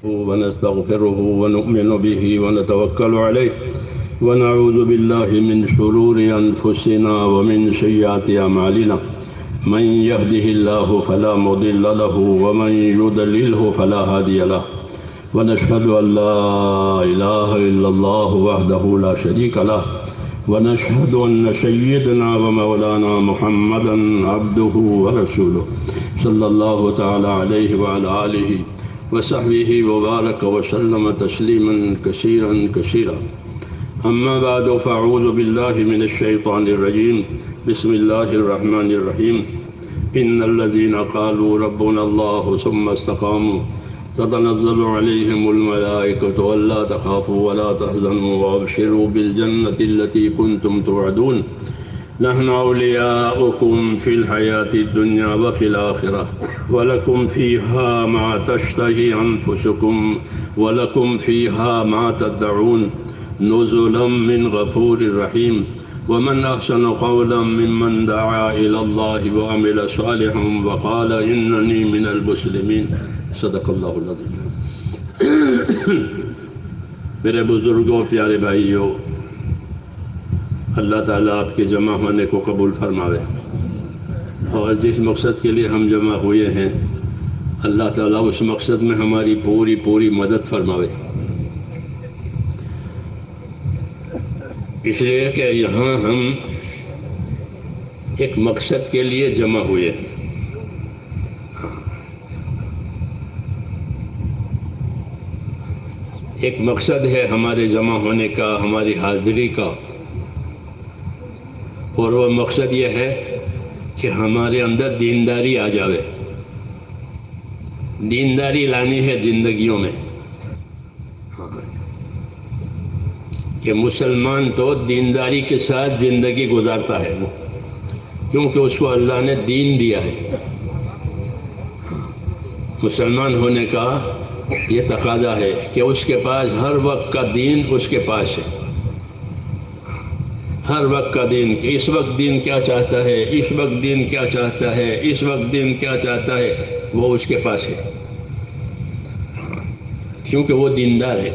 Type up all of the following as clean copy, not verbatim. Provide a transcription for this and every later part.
ونستغفره ونؤمن به ونتوكل عليه ونعوذ بالله من شرور أنفسنا ومن سيئات أعمالنا من يهده الله فلا مضل له ومن يضلله فلا هادي له ونشهد أن لا إله إلا الله وحده لا شريك له ونشهد أن سيدنا ومولانا محمدا عبده ورسوله صلى الله تعالى عليه وعلى آله وصحبه وبارك وسلم تسليما كثيرا كثيرا. أما بعد فأعوذ بالله من الشيطان الرجيم. بسم الله الرحمن الرحيم. إن الذين قالوا ربنا الله ثم استقاموا تتنزل عليهم الملائكة ألا تخافوا ولا تحزنوا وابشروا بالجنة التي كنتم توعدون نحن أولياؤكم في الحياة الدنيا وفي الآخرة ولكم فيها ما تشتهي أنفسكم ولكم فيها ما تدعون نزلا من غفور رحيم. ومن أحسن قولا ممن دعا إلى الله وعمل صالحا وقال إنني من المسلمين. صدق اللہ العظیم. میرے بزرگوں پیارے بھائیوں، اللہ تعالیٰ آپ کے جمع ہونے کو قبول فرماوے اور جس مقصد کے لیے ہم جمع ہوئے ہیں اللہ تعالیٰ اس مقصد میں ہماری پوری مدد فرماوے. اس لیے کہ یہاں ہم ایک مقصد کے لیے جمع ہوئے ہیں. ایک مقصد ہے ہمارے جمع ہونے کا، ہماری حاضری کا، اور وہ مقصد یہ ہے کہ ہمارے اندر دینداری آ جاوے. دینداری لانی ہے زندگیوں میں کہ مسلمان تو دینداری کے ساتھ زندگی گزارتا ہے کیونکہ اس کو اللہ نے دین دیا ہے. مسلمان ہونے کا یہ تقاضا ہے کہ اس کے پاس ہر وقت کا دین اس کے پاس ہے. ہر وقت کا دین، کہ اس وقت دین کیا چاہتا ہے، اس وقت دین کیا چاہتا ہے، اس وقت دین کیا چاہتا ہے، وہ اس کے پاس ہے کیونکہ وہ دیندار ہے.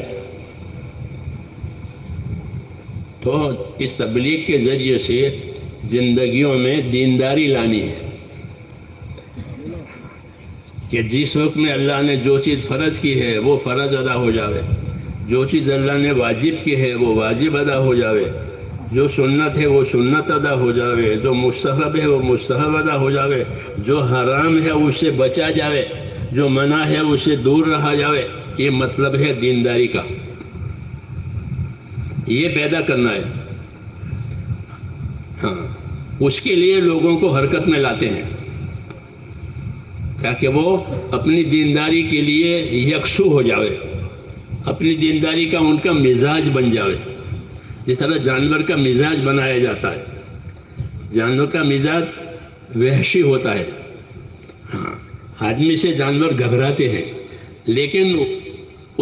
تو اس تبلیغ کے ذریعے سے زندگیوں میں دینداری لانی ہے کہ جس وقت میں اللہ نے جو چیز فرض کی ہے وہ فرض ادا ہو جاوے، جو چیز اللہ نے واجب کی ہے وہ واجب ادا ہو جاوے، جو سنت ہے وہ سنت ادا ہو جاوے، جو مستحب ہے وہ مستحب ادا ہو جاوے، جو حرام ہے اس سے بچا جاوے، جو منع ہے اس سے دور رہا جاوے. یہ مطلب ہے دینداری کا. یہ پیدا کرنا ہے. ہاں، اس کے لیے لوگوں کو حرکت میں لاتے ہیں تاکہ وہ اپنی دینداری کے لیے یکسو ہو جاوے، اپنی دینداری کا ان کا مزاج بن جاوے. جس طرح جانور کا مزاج بنایا جاتا ہے، جانور کا مزاج وحشی ہوتا ہے. ہاں، آدمی سے جانور گھبراتے ہیں لیکن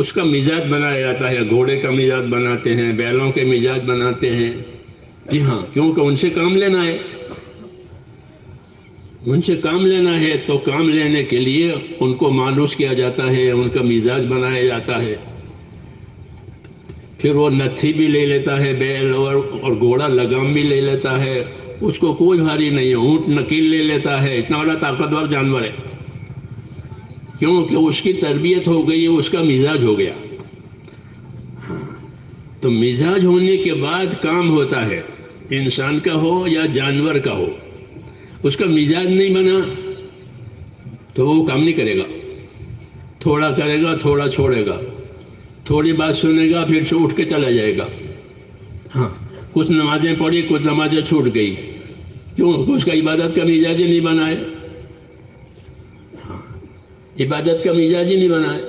اس کا مزاج بنایا جاتا ہے. گھوڑے کا مزاج بناتے ہیں، بیلوں کے مزاج بناتے ہیں. جی ہاں، کیونکہ ان سے کام لینا ہے. ان سے کام لینا ہے تو کام لینے کے لیے ان کو مانوس کیا جاتا ہے، ان کا مزاج بنایا جاتا ہے. پھر وہ نتھی بھی لے لیتا ہے بیل، اور گھوڑا لگام بھی لے لیتا ہے. اس کو کوئی بھاری نہیں ہے. اونٹ نکیل لے لیتا ہے. اتنا بڑا طاقتور جانور ہے کیونکہ اس کی تربیت ہو گئی، اس کا مزاج ہو گیا. تو مزاج ہونے کے بعد کام ہوتا ہے، انسان کا ہو یا جانور کا ہو. اس کا مزاج نہیں بنا تو وہ کام نہیں کرے گا. تھوڑا کرے گا، تھوڑا چھوڑے گا، تھوڑی بات سنے گا پھر سے اٹھ کے چلا جائے گا. ہاں، کچھ نمازیں پڑھی، کچھ نمازیں چھوٹ گئی. کیوں؟ اس کا عبادت کا مزاج ہی نہیں بنا ہے. عبادت کا مزاج ہی نہیں بنا ہے.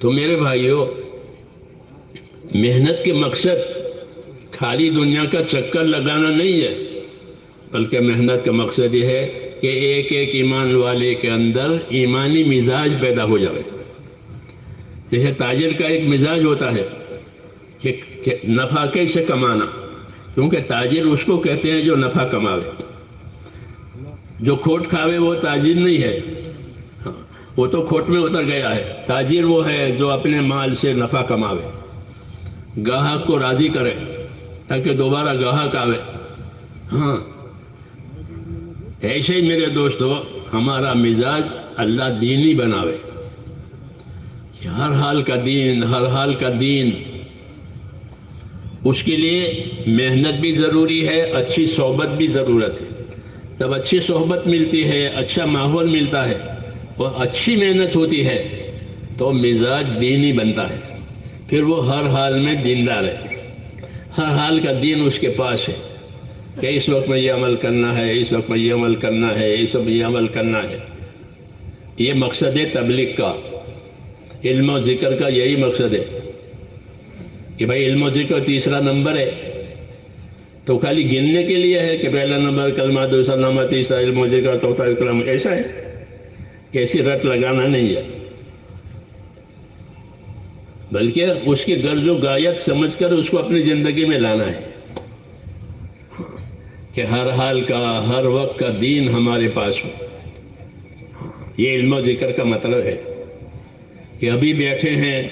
تو میرے بھائیوں، محنت کے مقصد خالی دنیا کا چکر لگانا نہیں ہے، بلکہ محنت کا مقصد یہ ہے کہ ایک ایک ایمان والے کے اندر ایمانی مزاج پیدا ہو جائے. جیسے تاجر کا ایک مزاج ہوتا ہے کہ نفع کیسے کمانا، کیونکہ تاجر اس کو کہتے ہیں جو نفع کماوے. جو کھوٹ کھاوے وہ تاجر نہیں ہے. وہ تو کھوٹ میں اتر گیا ہے۔ تاجر وہ ہے جو اپنے مال سے نفع کماوے، گاہک کو راضی کرے تاکہ دوبارہ گاہک آوے۔ ہاں، ایسے ہی میرے دوستو ہمارا مزاج اللہ دینی بناوے کہ ہر حال کا دین، ہر حال کا دین۔ اس کے لیے محنت بھی ضروری ہے، اچھی صحبت بھی ضرورت ہے۔ جب اچھی صحبت ملتی ہے، اچھا ماحول ملتا ہے اور اچھی محنت ہوتی ہے تو مزاج دینی بنتا ہے، پھر وہ ہر حال میں دیندار ہے، ہر حال کا دین اس کے پاس ہے کہ اس وقت میں یہ عمل کرنا ہے، اس وقت میں یہ عمل کرنا ہے، اس وقت میں یہ عمل کرنا ہے۔ یہ مقصد ہے تبلیغ کا، علم و ذکر کا یہی مقصد ہے کہ بھائی علم و ذکر تیسرا نمبر ہے تو خالی گننے کے لیے ہے کہ پہلا نمبر کلمہ، دوسرا نمبر، تیسرا علم و ذکر، چوتھا اکرام، ایسا ہے؟ ایسی رٹ لگانا نہیں ہے، بلکہ اس کی غرض و غایت سمجھ کر اس کو اپنی زندگی میں لانا ہے کہ ہر حال کا، ہر وقت کا دین ہمارے پاس ہو۔ یہ علم و ذکر کا مطلب ہے کہ ابھی بیٹھے ہیں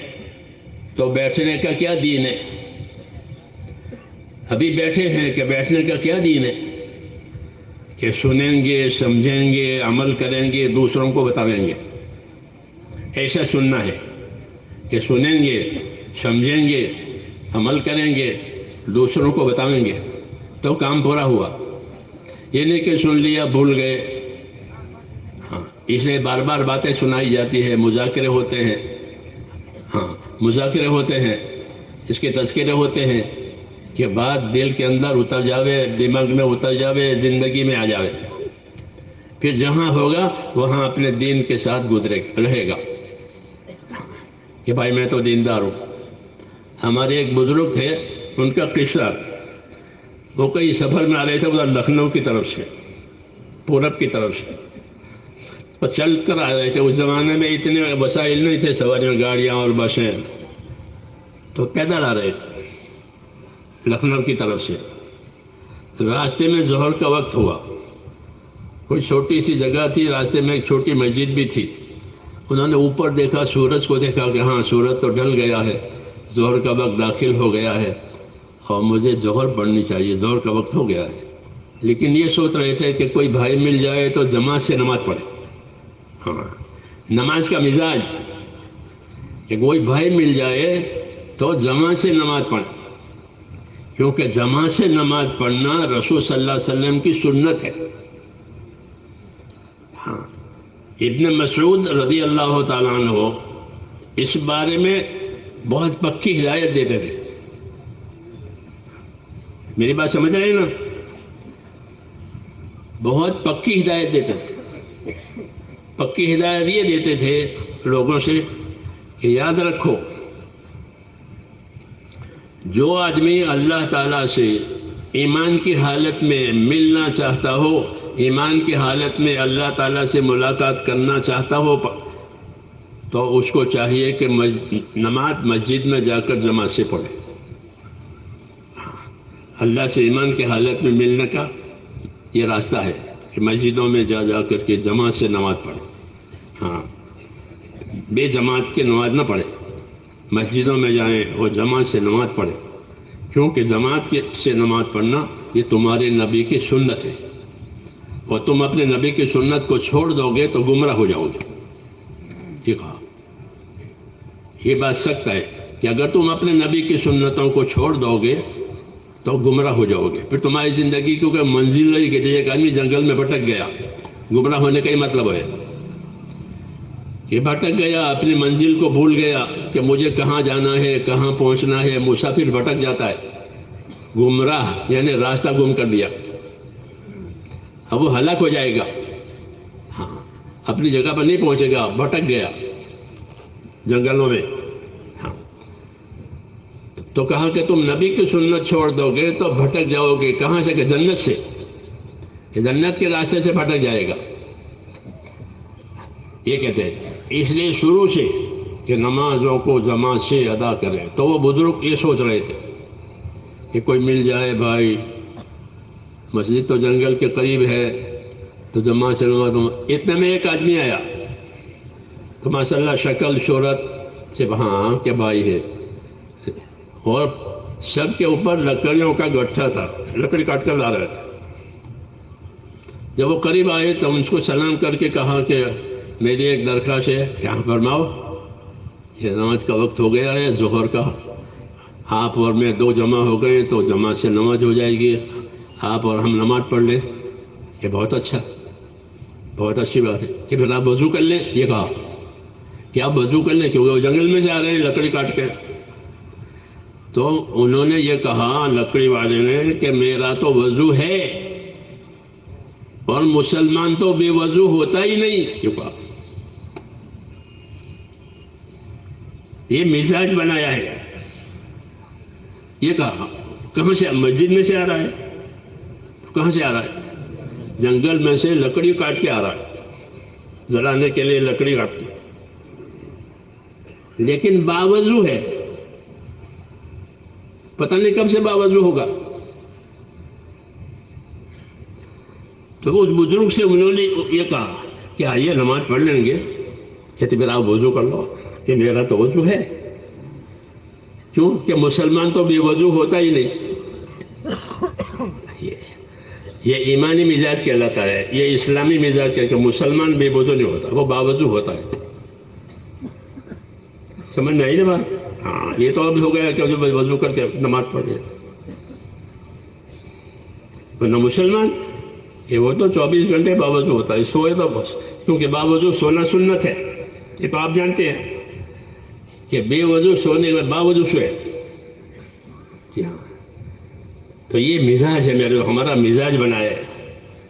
تو بیٹھنے کا کیا دین ہے؟ ابھی بیٹھے ہیں کہ بیٹھنے کا کیا دین ہے؟ کہ سنیں گے، سمجھیں گے، عمل کریں گے، دوسروں کو بتائیں گے۔ ایسا سننا ہے کہ سنیں گے، سمجھیں گے، عمل کریں گے، دوسروں کو بتائیں گے تو کام پورا ہوا۔ یہ نہیں کہ سن لیا بھول گئے۔ ہاں، اس لیے بار بار باتیں سنائی جاتی ہے، مذاکرے ہوتے ہیں، ہاں مذاکرے ہوتے ہیں، اس کے تذکرے ہوتے ہیں کہ بات دل کے اندر اتر جاوے، دماغ میں اتر جاوے، زندگی میں آ جاوے، پھر جہاں ہوگا وہاں اپنے دین کے ساتھ رہے گا کہ بھائی میں تو دیندار ہوں۔ ہمارے ایک بزرگ تھے، ان کا قصہ، وہ کئی سفر میں آ رہے تھے ادھر لکھنؤ کی طرف سے، پورب کی طرف سے، اور چل کر آ رہے تھے۔ اس زمانے میں اتنے وسائل نہیں تھے، سواریاں، گاڑیاں اور بسیں، تو پیدل آ رہے تھے لکھنؤ کی طرف سے۔ راستے میں ظہر کا وقت ہوا، کوئی چھوٹی سی جگہ تھی، راستے میں ایک چھوٹی مسجد بھی تھی۔ انہوں نے اوپر دیکھا، سورج کو دیکھا کہ ہاں سورج تو ڈھل گیا ہے، ظہر کا وقت داخل ہو گیا ہے اور مجھے ظہر پڑھنی چاہیے، ظہر کا وقت ہو گیا ہے۔ لیکن یہ سوچ رہے تھے کہ کوئی بھائی مل جائے تو جماعت سے نماز پڑھے۔ ہاں، نماز کا مزاج کہ کوئی بھائی مل جائے تو جماعت سے نماز پڑھے، کیونکہ جماعت سے نماز پڑھنا رسول صلی اللہ علیہ وسلم کی سنت ہے۔ ہاں، ابن مسعود رضی اللہ تعالیٰ عنہ اس بارے میں بہت پکی ہدایت دیتے تھے۔ میری بات سمجھ رہے ہیں نا؟ بہت پکی ہدایت دیتے تھے۔ پکی ہدایت یہ دیتے تھے لوگوں سے کہ یاد رکھو، جو آدمی اللہ تعالیٰ سے ایمان کی حالت میں ملنا چاہتا ہو، ایمان کی حالت میں اللہ تعالیٰ سے ملاقات کرنا چاہتا ہو، تو اس کو چاہیے کہ نماز مسجد میں جا کر جماعت سے پڑھے۔ اللہ سے ایمان کی حالت میں ملنے کا یہ راستہ ہے کہ مسجدوں میں جا کر کے جماعت سے نماز پڑھے۔ ہاں، بے جماعت کی نماز نہ پڑھے، مسجدوں میں جائیں اور جماعت سے نماز پڑھیں، کیونکہ جماعت سے نماز پڑھنا یہ تمہارے نبی کی سنت ہے، اور تم اپنے نبی کی سنت کو چھوڑ دو گے تو گمراہ ہو جاؤ گے۔ یہ کہا، یہ بات سخت ہے کہ اگر تم اپنے نبی کی سنتوں کو چھوڑ دو گے تو گمراہ ہو جاؤ گے، پھر تمہاری زندگی کیونکہ منزل نہیں کہ ایک آدمی جنگل میں بھٹک گیا، گمراہ ہونے کا ہی مطلب ہے کہ بھٹک گیا، اپنی منزل کو بھول گیا کہ مجھے کہاں جانا ہے، کہاں پہنچنا ہے۔ مسافر بھٹک جاتا ہے، گمراہ یعنی راستہ گم کر دیا، اب وہ ہلاک ہو جائے گا۔ ہاں، اپنی جگہ پر نہیں پہنچے گا، بھٹک گیا جنگلوں میں۔ ہاں، تو کہا کہ تم نبی کی سنت چھوڑ دو گے تو بھٹک جاؤ گے، کہاں سے؟ کہ جنت سے، کہ جنت کے راستے سے بھٹک جائے گا۔ یہ کہتے ہیں اس لیے شروع سے کہ نمازوں کو جماعت سے ادا کریں۔ تو وہ بزرگ یہ سوچ رہے تھے کہ کوئی مل جائے بھائی، مسجد تو جنگل کے قریب ہے تو جماعت سے نماز۔ اتنے میں ایک آدمی آیا، تو ماشاء اللہ شکل شہرت سے ہاں کہ بھائی ہے، اور سب کے اوپر لکڑیوں کا گٹھا تھا، لکڑی کاٹ کر لا رہے تھے۔ جب وہ قریب آئے تو ان کو سلام کر کے کہا کہ میری ایک درخواست ہے، یہاں فرماؤ، یہ نماز کا وقت ہو گیا ہے ظہر کا، آپ اور میں دو جمع ہو گئے تو جماعت سے نماز ہو جائے گی، آپ اور ہم نماز پڑھ لیں۔ یہ بہت اچھا، بہت اچھی بات ہے کہ پھر آپ وضو کر لیں۔ یہ کہا کہ آپ وضو کر لیں کیونکہ وہ جنگل میں سے آ رہے ہیں لکڑی کاٹ کے۔ تو انہوں نے یہ کہا لکڑی والے نے کہ میرا تو وضو ہے اور مسلمان تو بے وضو ہوتا ہی نہیں۔ یہ کہا، یہ مزاج بنایا ہے۔ یہ کہا کہاں سے؟ مسجد میں سے آ رہا ہے۔ کہاں سے آ رہا ہے؟ جنگل میں سے لکڑی کاٹ کے آ رہا ہے، جلانے کے لیے لکڑی کاٹتی، لیکن باوضو ہے۔ پتہ نہیں کب سے باوضو ہوگا۔ تو اس بزرگ سے انہوں نے یہ کہا کہ آئیے نماز پڑھ لیں گے، کہتے پھر آپ وضو کر لو، کہ میرا تو وضو ہے۔ کیوں کہ مسلمان تو بے وضو ہوتا ہی نہیں۔ یہ ایمانی مزاج کہلاتا ہے، یہ اسلامی مزاج کہ مسلمان بے وضو نہیں ہوتا، وہ باوضو ہوتا ہے۔ سمجھ میں آئی نا بات؟ ہاں، یہ تو اب ہو گیا کہ وضو کر کے نماز پڑھ لے۔ ورنہ مسلمان یہ وہ تو 24 گھنٹے باوضو ہوتا ہے، سوئے تو بس، کیونکہ باوضو سونا سنت ہے۔ یہ تو آپ جانتے ہیں کہ بے وضو سونے کے باوضو سوئے۔ تو یہ مزاج ہے میرے، ہمارا مزاج بنایا ہے۔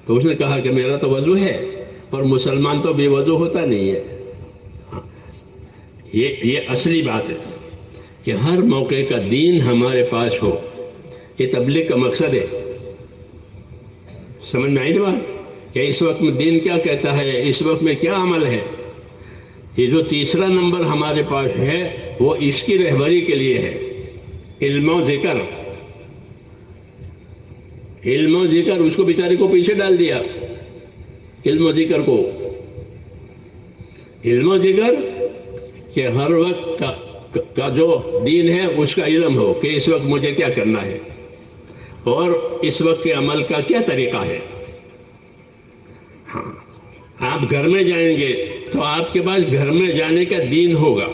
تو اس نے کہا کہ میرا تو وضو ہے اور مسلمان تو بے وضو ہوتا نہیں ہے۔ یہ اصلی بات ہے کہ ہر موقع کا دین ہمارے پاس ہو، یہ تبلیغ کا مقصد ہے۔ سمجھ میں آئی نا بات؟ کہ اس وقت میں دین کیا کہتا ہے، اس وقت میں کیا عمل ہے۔ یہ جو تیسرا نمبر ہمارے پاس ہے وہ اس کی رہبری کے لیے ہے، علم و ذکر۔ علم و ذکر، اس کو بیچارے کو پیچھے ڈال دیا، علم و ذکر کو۔ علم و ذکر کہ ہر وقت کا جو دین ہے اس کا علم ہو کہ اس وقت مجھے کیا کرنا ہے اور اس وقت کے عمل کا کیا طریقہ ہے۔ ہاں، آپ گھر میں جائیں گے تو آپ کے پاس گھر میں جانے کا دین ہوگا۔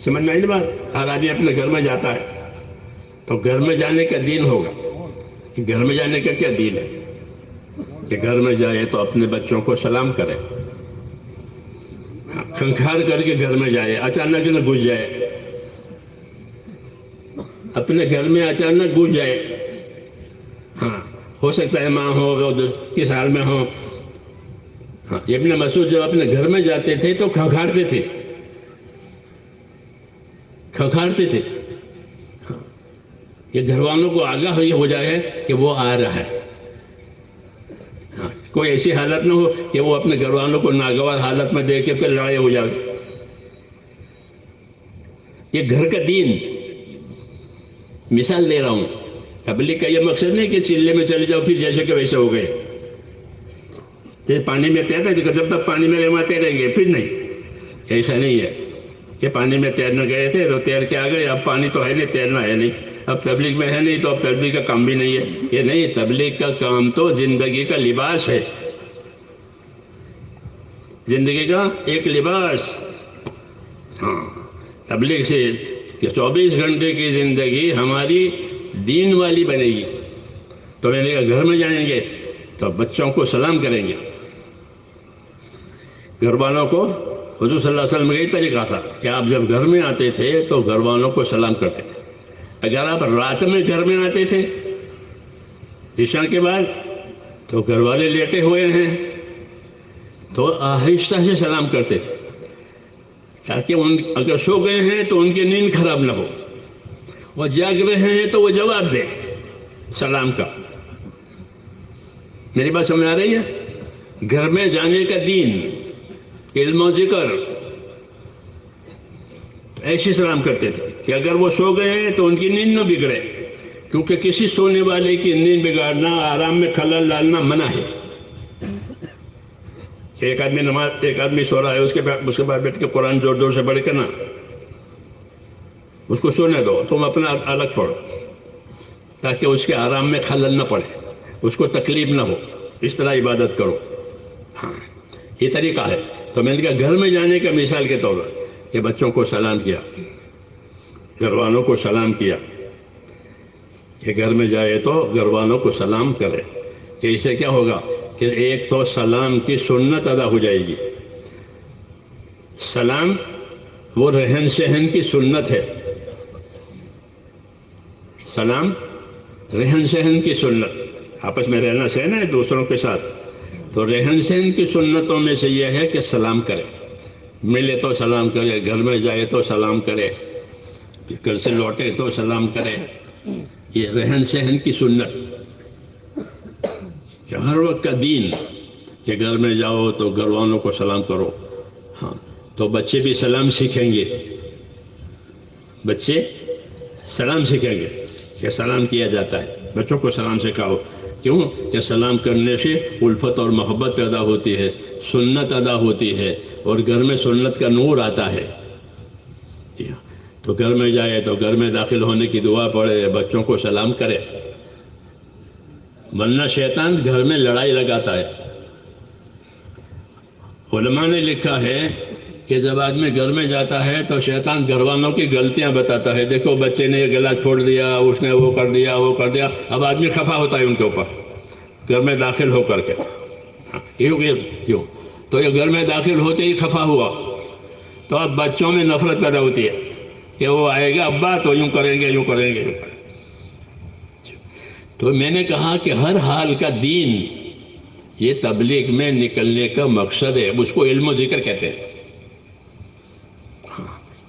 سمجھ میں آئی نا بات؟ ہر آدمی اپنے گھر میں جاتا ہے تو گھر میں جانے کا دین ہوگا کہ گھر میں جانے کا کیا دین ہے، کہ گھر میں جائے تو اپنے بچوں کو سلام کرے، کھنکھار کر کے گھر میں جائے، اچانک نہ گھس جائے، اپنے گھر میں اچانک گھس جائے۔ ہاں، ہو سکتا ہے ماں ہو، کس حال میں ہو۔ ہاں، ابن مسعود جب اپنے گھر میں جاتے تھے تو کھنکھارتے تھے، کھنکھارتے تھے۔ یہ گھر والوں کو آگاہ ہو جائے کہ وہ آ رہا ہے۔ ہاں، کوئی ایسی حالت نہ ہو کہ وہ اپنے گھر والوں کو ناگوار حالت میں دیکھ کے پھر لڑائی ہو جائے۔ یہ گھر کا دین، مثال دے رہا ہوں۔ تبلیغ کا یہ مقصد نہیں کہ چلے میں چلے جاؤ پھر جیسے کہ ویسے ہو گئے، جیسے پانی میں تیرنا جب تک پانی میں رہنا تیریں گے، پھر نہیں، ایسا نہیں ہے کہ پانی میں تیرنے گئے تھے تو تیر کے آ گئے، اب پانی تو ہے نہیں، تیرنا ہے نہیں، اب تبلیغ میں ہے نہیں تو اب تبلیغ کا کام بھی نہیں ہے۔ یہ نہیں، تبلیغ کا کام تو زندگی کا لباس ہے، زندگی کا ایک لباس۔ ہاں، تبلیغ سے 24 گھنٹے کی زندگی ہماری دین والی بنے گی۔ تو میں نے کہا گھر میں جائیں گے تو بچوں کو سلام کریں گے، گھر والوں کو۔ حضور صلی اللہ علیہ وسلم کا یہی طریقہ تھا کہ آپ جب گھر میں آتے تھے تو گھر والوں کو سلام کرتے تھے۔ اگر آپ رات میں گھر میں آتے تھے عشاء کے بعد تو گھر والے لیٹے ہوئے ہیں تو آہستہ سے سلام کرتے تھے تاکہ اگر سو گئے ہیں تو ان کی نیند خراب نہ ہو، وہ جاگ رہے ہیں تو وہ جواب دیں سلام کا۔ میری بات سمجھ آ رہی ہے؟ گھر میں جانے کا دین، علم و ذکر، ایسے سلام کرتے تھے کہ اگر وہ سو گئے ہیں تو ان کی نیند نہ بگڑے، کیونکہ کسی سونے والے کی نیند بگاڑنا، آرام میں خلل ڈالنا منع ہے۔ ایک آدمی سو رہا ہے، اس کے بعد بیٹھ کے قرآن زور زور سے پڑھ کے نا اس کو سونے دو، تم اپنا الگ پڑھو تاکہ اس کے آرام میں خلل نہ پڑے، اس کو تکلیف نہ ہو، اس طرح عبادت کرو۔ ہاں یہ طریقہ ہے۔ تو میں نے کہا گھر میں جانے کا مثال کے طور پر کہ بچوں کو سلام کیا، گھر والوں کو سلام کیا، کہ گھر میں جائے تو گھر والوں کو سلام کرے، کہ اس سے کیا ہوگا کہ ایک تو سلام کی سنت ادا ہو جائے گی۔ سلام وہ رہن سہن کی سنت ہے، سلام رہن سہن کی سنت، آپس میں رہنا سہنا ہے دوسروں کے ساتھ، تو رہن سہن کی سنتوں میں سے یہ ہے کہ سلام کرے، ملے تو سلام کرے، گھر میں جائے تو سلام کرے، گھر سے لوٹے تو سلام کرے، یہ رہن سہن کی سنت کہ ہر وقت کا دین کہ گھر میں جاؤ تو گھر والوں کو سلام کرو۔ ہاں تو بچے بھی سلام سیکھیں گے، بچے سلام سیکھیں گے کہ سلام کیا جاتا ہے، بچوں کو سلام سکھاؤ۔ کیوں کہ سلام کرنے سے الفت اور محبت پیدا ہوتی ہے، سنت ادا ہوتی ہے، اور گھر میں سنت کا نور آتا ہے۔ تو گھر میں جائے تو گھر میں داخل ہونے کی دعا پڑھے، بچوں کو سلام کرے، ورنہ شیطان گھر میں لڑائی لگاتا ہے۔ علماء نے لکھا ہے کہ جب آدمی گھر میں جاتا ہے تو شیطان گھر والوں کی غلطیاں بتاتا ہے، دیکھو بچے نے یہ گلاس پھوڑ دیا، اس نے وہ کر دیا، وہ کر دیا، اب آدمی خفا ہوتا ہے ان کے اوپر گھر میں داخل ہو کر کے۔ کیوں تو یہ گھر میں داخل ہوتے ہی خفا ہوا تو اب بچوں میں نفرت پیدا ہوتی ہے کہ وہ آئے گا ابا تو یوں کریں گے، یوں کریں گے، یوں کریں گے۔ تو میں نے کہا کہ ہر حال کا دین یہ تبلیغ میں نکلنے کا مقصد ہے، اس کو علم و ذکر کہتے ہیں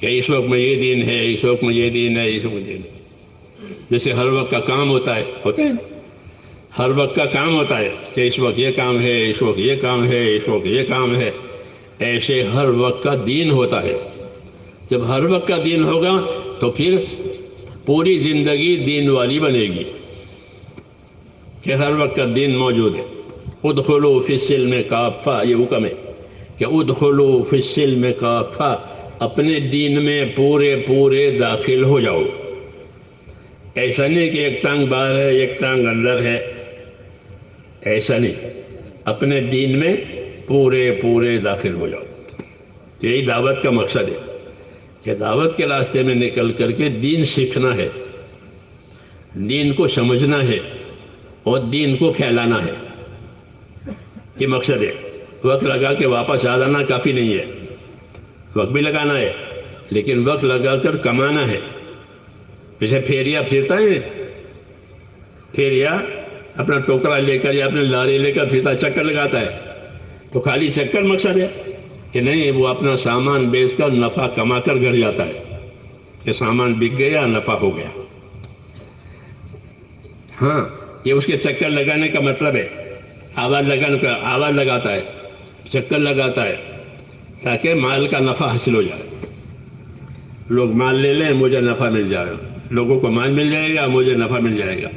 کہ اس وقت میں یہ دین ہے، اس وقت میں یہ دین ہے، اس وقت میں یہ دین ہے۔ جیسے ہر وقت کا کام ہوتا ہے ہر وقت کا کام ہوتا ہے کہ اس وقت یہ کام ہے، اس وقت یہ کام ہے، اس وقت یہ کام ہے، ایسے ہر وقت کا دین ہوتا ہے۔ جب ہر وقت کا دین ہوگا تو پھر پوری زندگی دین والی بنے گی کہ ہر وقت کا دین موجود ہے۔ ادخلوا فی السلم کافہ، یہ حکم ہے کہ ادخلوا فی السلم کافہ، اپنے دین میں پورے داخل ہو جاؤ۔ ایسا نہیں کہ ایک ٹانگ باہر ہے ایک ٹانگ اندر ہے، ایسا نہیں، اپنے دین میں پورے داخل ہو جاؤ۔ یہی دعوت کا مقصد ہے کہ دعوت کے راستے میں نکل کر کے دین سیکھنا ہے، دین کو سمجھنا ہے اور دین کو پھیلانا ہے، یہ مقصد ہے۔ وقت لگا کے واپس آ جانا کافی نہیں ہے، وقت بھی لگانا ہے لیکن وقت لگا کر کمانا ہے۔ جیسے پھیریا پھرتا ہے، پھیریا اپنا ٹوکرا لے کر یا اپنے لاری لے کر پھرتا، چکر لگاتا ہے، تو خالی چکر مقصد ہے کہ نہیں، وہ اپنا سامان بیچ کر نفع کما کر گھر جاتا ہے کہ سامان بک گیا، نفع ہو گیا۔ ہاں یہ اس کے چکر لگانے کا مطلب ہے، آواز لگاتا ہے، چکر لگاتا ہے تاکہ مال کا نفع حاصل ہو جائے، لوگ مال لے لیں، مجھے نفع مل جائے گا، لوگوں کو مال مل جائے گا، مجھے نفع مل جائے گا۔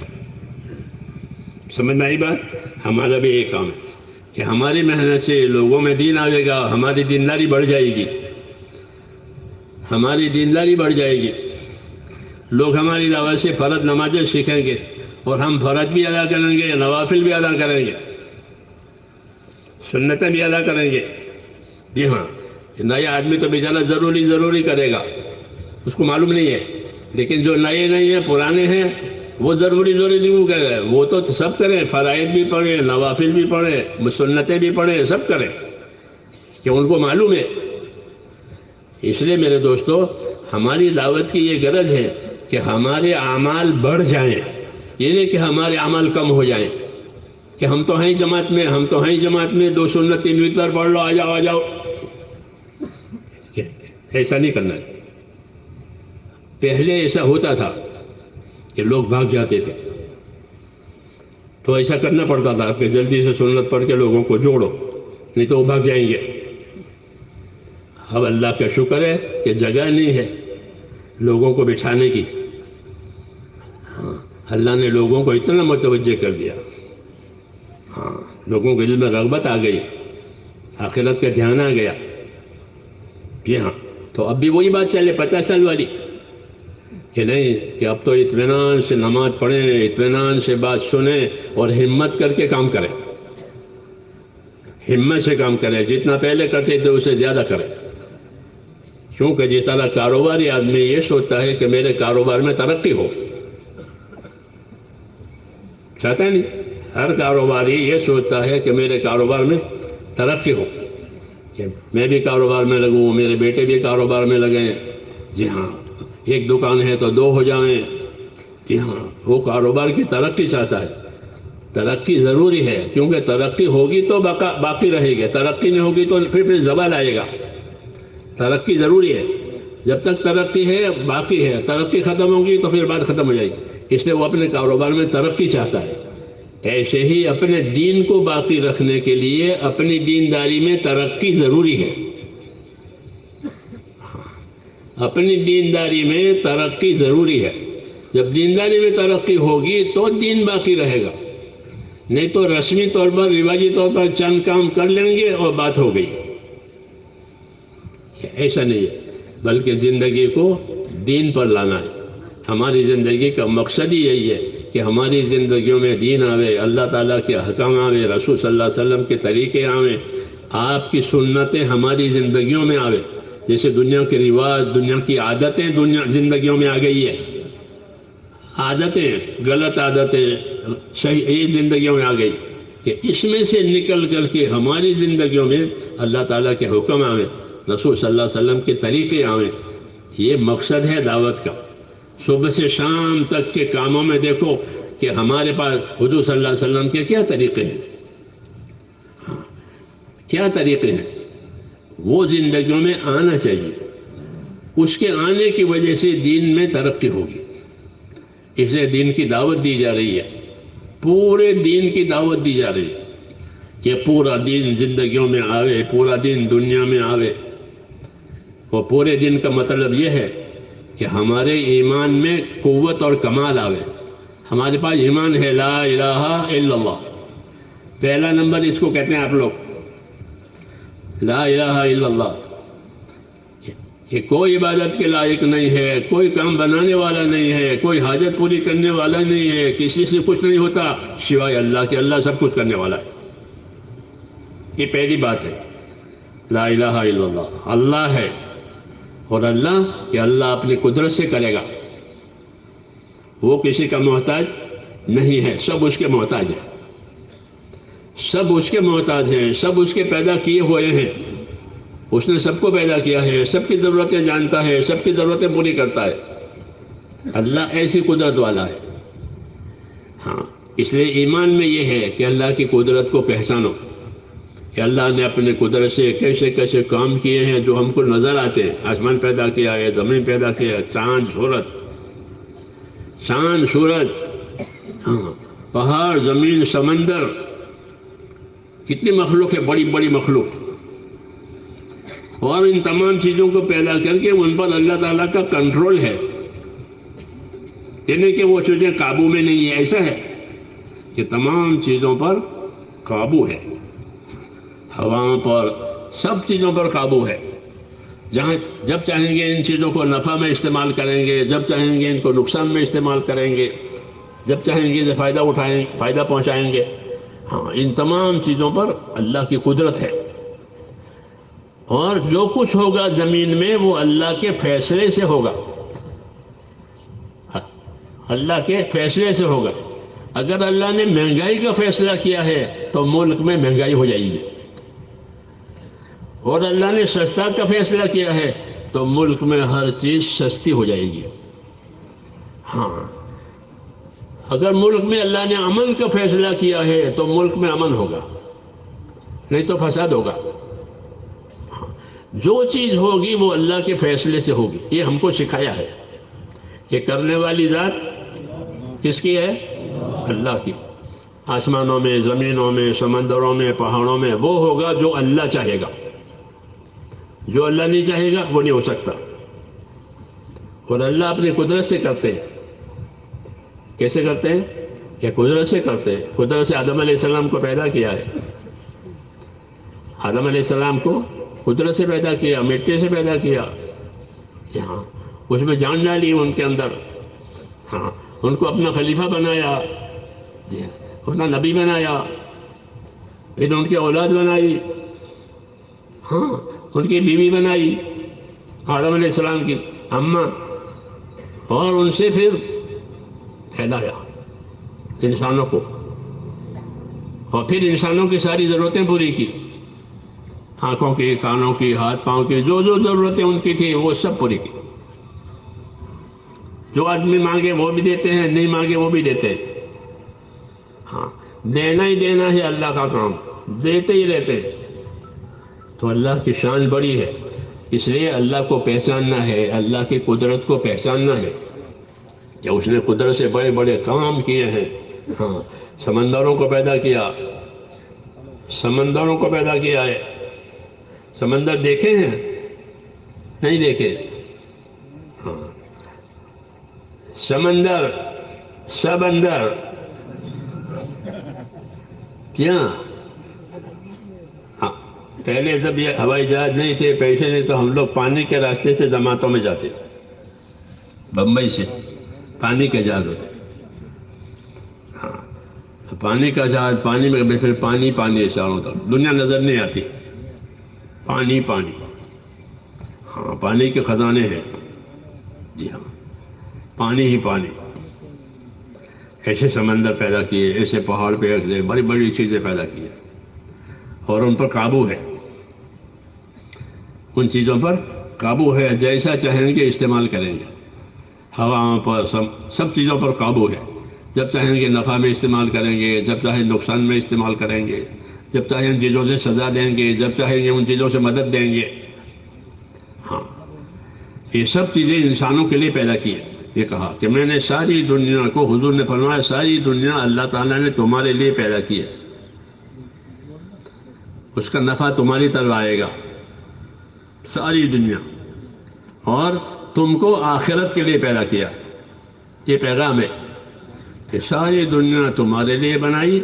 سمجھ میں آئی بات؟ ہمارا بھی ایک کام ہے کہ ہماری محنت سے لوگوں میں دین آئے گا، ہماری دینداری بڑھ جائے گی، ہماری دینداری بڑھ جائے گی، لوگ ہماری دعوت سے فرض نمازیں سیکھیں گے اور ہم فرض بھی ادا کریں گے، نوافل بھی ادا کریں گے، سنتیں بھی ادا کریں گے۔ جی ہاں، نیا آدمی تو بیچارہ ضروری کرے گا، اس کو معلوم نہیں ہے، لیکن جو نئے نہیں ہیں، پرانے ہیں، وہ ضروری کیوں کرے، وہ تو سب کریں، فرائض بھی پڑھیں، نوافل بھی پڑھیں، سنتیں بھی پڑھیں، سب کریں کہ ان کو معلوم ہے۔ اس لیے میرے دوستو، ہماری دعوت کی یہ غرض ہے کہ ہمارے اعمال بڑھ جائیں، یہ نہیں کہ ہمارے اعمال کم ہو جائیں کہ ہم تو ہیں جماعت میں 2 سنت 3 وتر پڑھ لو، آ جاؤ، ایسا نہیں کرنا ہے۔ پہلے ایسا ہوتا تھا کہ لوگ بھاگ جاتے تھے، تو ایسا کرنا پڑتا تھا کہ جلدی سے سنت پڑھ کے لوگوں کو جوڑو، نہیں تو وہ بھاگ جائیں گے۔ اب اللہ کا شکر ہے کہ جگہ نہیں ہے لوگوں کو بٹھانے کی، ہاں اللہ نے لوگوں کو اتنا متوجہ کر دیا، ہاں لوگوں کے دل میں رغبت آ گئی، آخرت کا دھیان آ گیا. جی ہاں، تو اب بھی وہی بات چلے 50 سال والی کہ نہیں، کہ اب تو اطمینان سے نماز پڑھیں، اطمینان سے بات سنیں اور ہمت کر کے کام کریں. ہمت سے کام کریں، جتنا پہلے کرتے تھے اس سے زیادہ کریں. کیونکہ جس طرح کاروباری آدمی یہ سوچتا ہے کہ میرے کاروبار میں ترقی ہو، چاہتا ہے نہیں؟ ہر کاروباری یہ سوچتا ہے کہ میرے کاروبار میں ترقی ہو، کہ میں بھی کاروبار میں لگوں، میرے بیٹے بھی کاروبار میں لگیں. جی ہاں، ایک دکان ہے تو 2 ہو جائیں. جی ہاں، وہ کاروبار کی ترقی چاہتا ہے. ترقی ضروری ہے، کیونکہ ترقی ہوگی تو باقی رہے گی، ترقی نہیں ہوگی تو پھر زوال آئے گا. ترقی ضروری ہے، جب تک ترقی ہے باقی ہے، ترقی ختم ہوگی تو پھر بات ختم ہو جائے گی. اس لیے وہ اپنے کاروبار میں ترقی چاہتا ہے. ایسے ہی اپنے دین کو باقی رکھنے کے لیے اپنی دینداری میں ترقی ضروری ہے. اپنی دینداری میں ترقی ضروری ہے. جب دینداری میں ترقی ہوگی تو دین باقی رہے گا، نہیں تو رسمی طور پر، رواجی طور پر چند کام کر لیں گے اور بات ہو گئی. ایسا نہیں ہے، بلکہ زندگی کو دین پر لانا ہے. ہماری زندگی کا مقصد ہی یہی ہے کہ ہماری زندگیوں میں دین آوے، اللہ تعالیٰ کے احکام آوے، رسول صلی اللہ علیہ وسلم کے طریقے آویں، آپ کی سنتیں ہماری زندگیوں میں آوے. جیسے دنیا کے رواج، دنیا کی عادتیں زندگیوں میں آ گئی ہے، عادتیں، غلط عادتیں صحیح یہ زندگیوں میں آ گئی، کہ اس میں سے نکل کر کے ہماری زندگیوں میں اللہ تعالیٰ کے حکم آویں، رسول صلی اللہ علیہ وسلم کے طریقے آویں. یہ مقصد ہے دعوت کا. صبح سے شام تک کے کاموں میں دیکھو کہ ہمارے پاس حضور صلی اللہ علیہ وسلم کے کیا طریقے ہیں، کیا طریقے ہیں، وہ زندگیوں میں آنا چاہیے. اس کے آنے کی وجہ سے دین میں ترقی ہوگی. اس لیے دین کی دعوت دی جا رہی ہے، پورے دین کی دعوت دی جا رہی ہے کہ پورا دین زندگیوں میں آوے، پورا دین دنیا میں آوے. اور پورے دن کا مطلب یہ ہے کہ ہمارے ایمان میں قوت اور کمال آوے. ہمارے پاس ایمان ہے، لا الہ الا اللہ. پہلا نمبر اس کو کہتے ہیں آپ لوگ، لا الہ الا اللہ، کہ کوئی عبادت کے لائق نہیں ہے، کوئی کام بنانے والا نہیں ہے، کوئی حاجت پوری کرنے والا نہیں ہے، کسی سے کچھ نہیں ہوتا سوائے اللہ کے. اللہ سب کچھ کرنے والا ہے. یہ پہلی بات ہے، لا الہ الا اللہ. اللہ ہے، اور اللہ کہ اللہ اپنی قدرت سے کرے گا. وہ کسی کا محتاج نہیں ہے، سب اس کے محتاج ہیں، سب اس کے محتاج ہیں، سب اس کے پیدا کیے ہوئے ہیں. اس نے سب کو پیدا کیا ہے، سب کی ضرورتیں جانتا ہے، سب کی ضرورتیں پوری کرتا ہے. اللہ ایسی قدرت والا ہے. ہاں، اس لیے ایمان میں یہ ہے کہ اللہ کی قدرت کو پہچانو، کہ اللہ نے اپنے قدرت سے کیسے کیسے کام کیے ہیں جو ہم کو نظر آتے ہیں. آسمان پیدا کیا ہے، زمین پیدا کیا ہے، چاند سورج، ہاں، پہاڑ، زمین، سمندر، کتنی مخلوق ہے، بڑی بڑی مخلوق. اور ان تمام چیزوں کو پیدا کر کے ان پر اللہ تعالیٰ کا کنٹرول ہے. یعنی کہ وہ چیزیں قابو میں نہیں ہے، ایسا ہے کہ تمام چیزوں پر قابو ہے. ہواؤں پر، سب چیزوں پر قابو ہے. جب چاہیں گے ان چیزوں کو نفع میں استعمال کریں گے، جب چاہیں گے ان کو نقصان میں استعمال کریں گے، جب چاہیں گے فائدہ پہنچائیں گے. ہاں، ان تمام چیزوں پر اللہ کی قدرت ہے. اور جو کچھ ہوگا زمین میں وہ اللہ کے فیصلے سے ہوگا، اللہ کے فیصلے سے ہوگا. اگر اللہ نے مہنگائی کا فیصلہ کیا ہے تو ملک میں مہنگائی ہو جائے گی، اور اللہ نے سستا کا فیصلہ کیا ہے تو ملک میں ہر چیز سستی ہو جائے گی. ہاں، اگر ملک میں اللہ نے امن کا فیصلہ کیا ہے تو ملک میں امن ہوگا، نہیں تو فساد ہوگا. جو چیز ہوگی وہ اللہ کے فیصلے سے ہوگی. یہ ہم کو سکھایا ہے کہ کرنے والی ذات کس کی ہے؟ اللہ کی. آسمانوں میں، زمینوں میں، سمندروں میں، پہاڑوں میں وہ ہوگا جو اللہ چاہے گا. جو اللہ نہیں چاہے گا وہ نہیں ہو سکتا. اور اللہ اپنی قدرت سے کرتے ہیں. کیسے کرتے ہیں؟ کہ قدرت سے کرتے ہیں. قدرت سے آدم علیہ السلام کو پیدا کیا ہے. آدم علیہ السلام کو قدرت سے پیدا کیا، مٹی سے پیدا کیا، ہاں اس میں جان ڈالی ان کے اندر، ہاں ان کو اپنا خلیفہ بنایا، جی اپنا نبی بنایا، پھر ان کی اولاد بنائی، ہاں ان کی بیوی بنائی آدم علیہ السلام کی اماں، اور ان سے پھر پھیلایا انسانوں کو، اور پھر انسانوں کی ساری ضرورتیں پوری کی، آنکھوں کی، کانوں کی، ہاتھ پاؤں کی، جو جو ضرورتیں ان کی تھی وہ سب پوری کی۔ جو آدمی مانگے وہ بھی دیتے ہیں، نہیں مانگے وہ بھی دیتے ہیں، ہاں دینا ہی دینا ہے اللہ کا کام، دیتے ہی رہتے ہیں۔ تو اللہ کی شان بڑی ہے، اس لیے اللہ کو پہچاننا ہے، اللہ کی قدرت کو پہچاننا ہے کہ اس نے قدرت سے بڑے بڑے کام کیے ہیں۔ ہاں سمندروں کو پیدا کیا، سمندروں کو پیدا کیا ہے۔ سمندر دیکھے ہیں؟ نہیں دیکھے؟ ہاں سمندر، سب اندر کیا؟ ہاں پہلے جب یہ ہوائی جہاز نہیں تھے، پیسے نہیں، تو ہم لوگ پانی کے راستے سے جماعتوں میں جاتے، بمبئی سے پانی کے جہاز ہوتے، ہاں پانی کا جہاز، پانی میں پھر پانی پانی ہے چاروں طرف، دنیا نظر نہیں آتی، پانی پانی، ہاں پانی کے خزانے ہیں، جی ہاں پانی ہی پانی۔ ایسے سمندر پیدا کیے، ایسے پہاڑ پہ بڑی بڑی چیزیں پیدا کی، اور ان پر قابو ہے، ان چیزوں پر قابو ہے، جیسا چاہیں گے استعمال کریں گے، ہواؤں پر، سب چیزوں پر قابو ہے، جب چاہیں گے نفع میں استعمال کریں گے، جب چاہیں نقصان میں استعمال کریں گے، جب چاہیں ان چیزوں سے سزا دیں گے، جب چاہیں گے ان چیزوں سے مدد دیں گے۔ ہاں یہ سب چیزیں انسانوں کے لیے پیدا کی ہے۔ یہ کہا کہ میں نے ساری دنیا کو، حضور نے فرمایا ساری دنیا اللہ تعالیٰ نے تمہارے لیے پیدا کی ہے، اس کا نفع تمہاری طرف آئے گا، ساری دنیا، اور تم کو آخرت کے لیے پیدا کیا۔ یہ پیغام ہے کہ ساری دنیا تمہارے لیے بنائی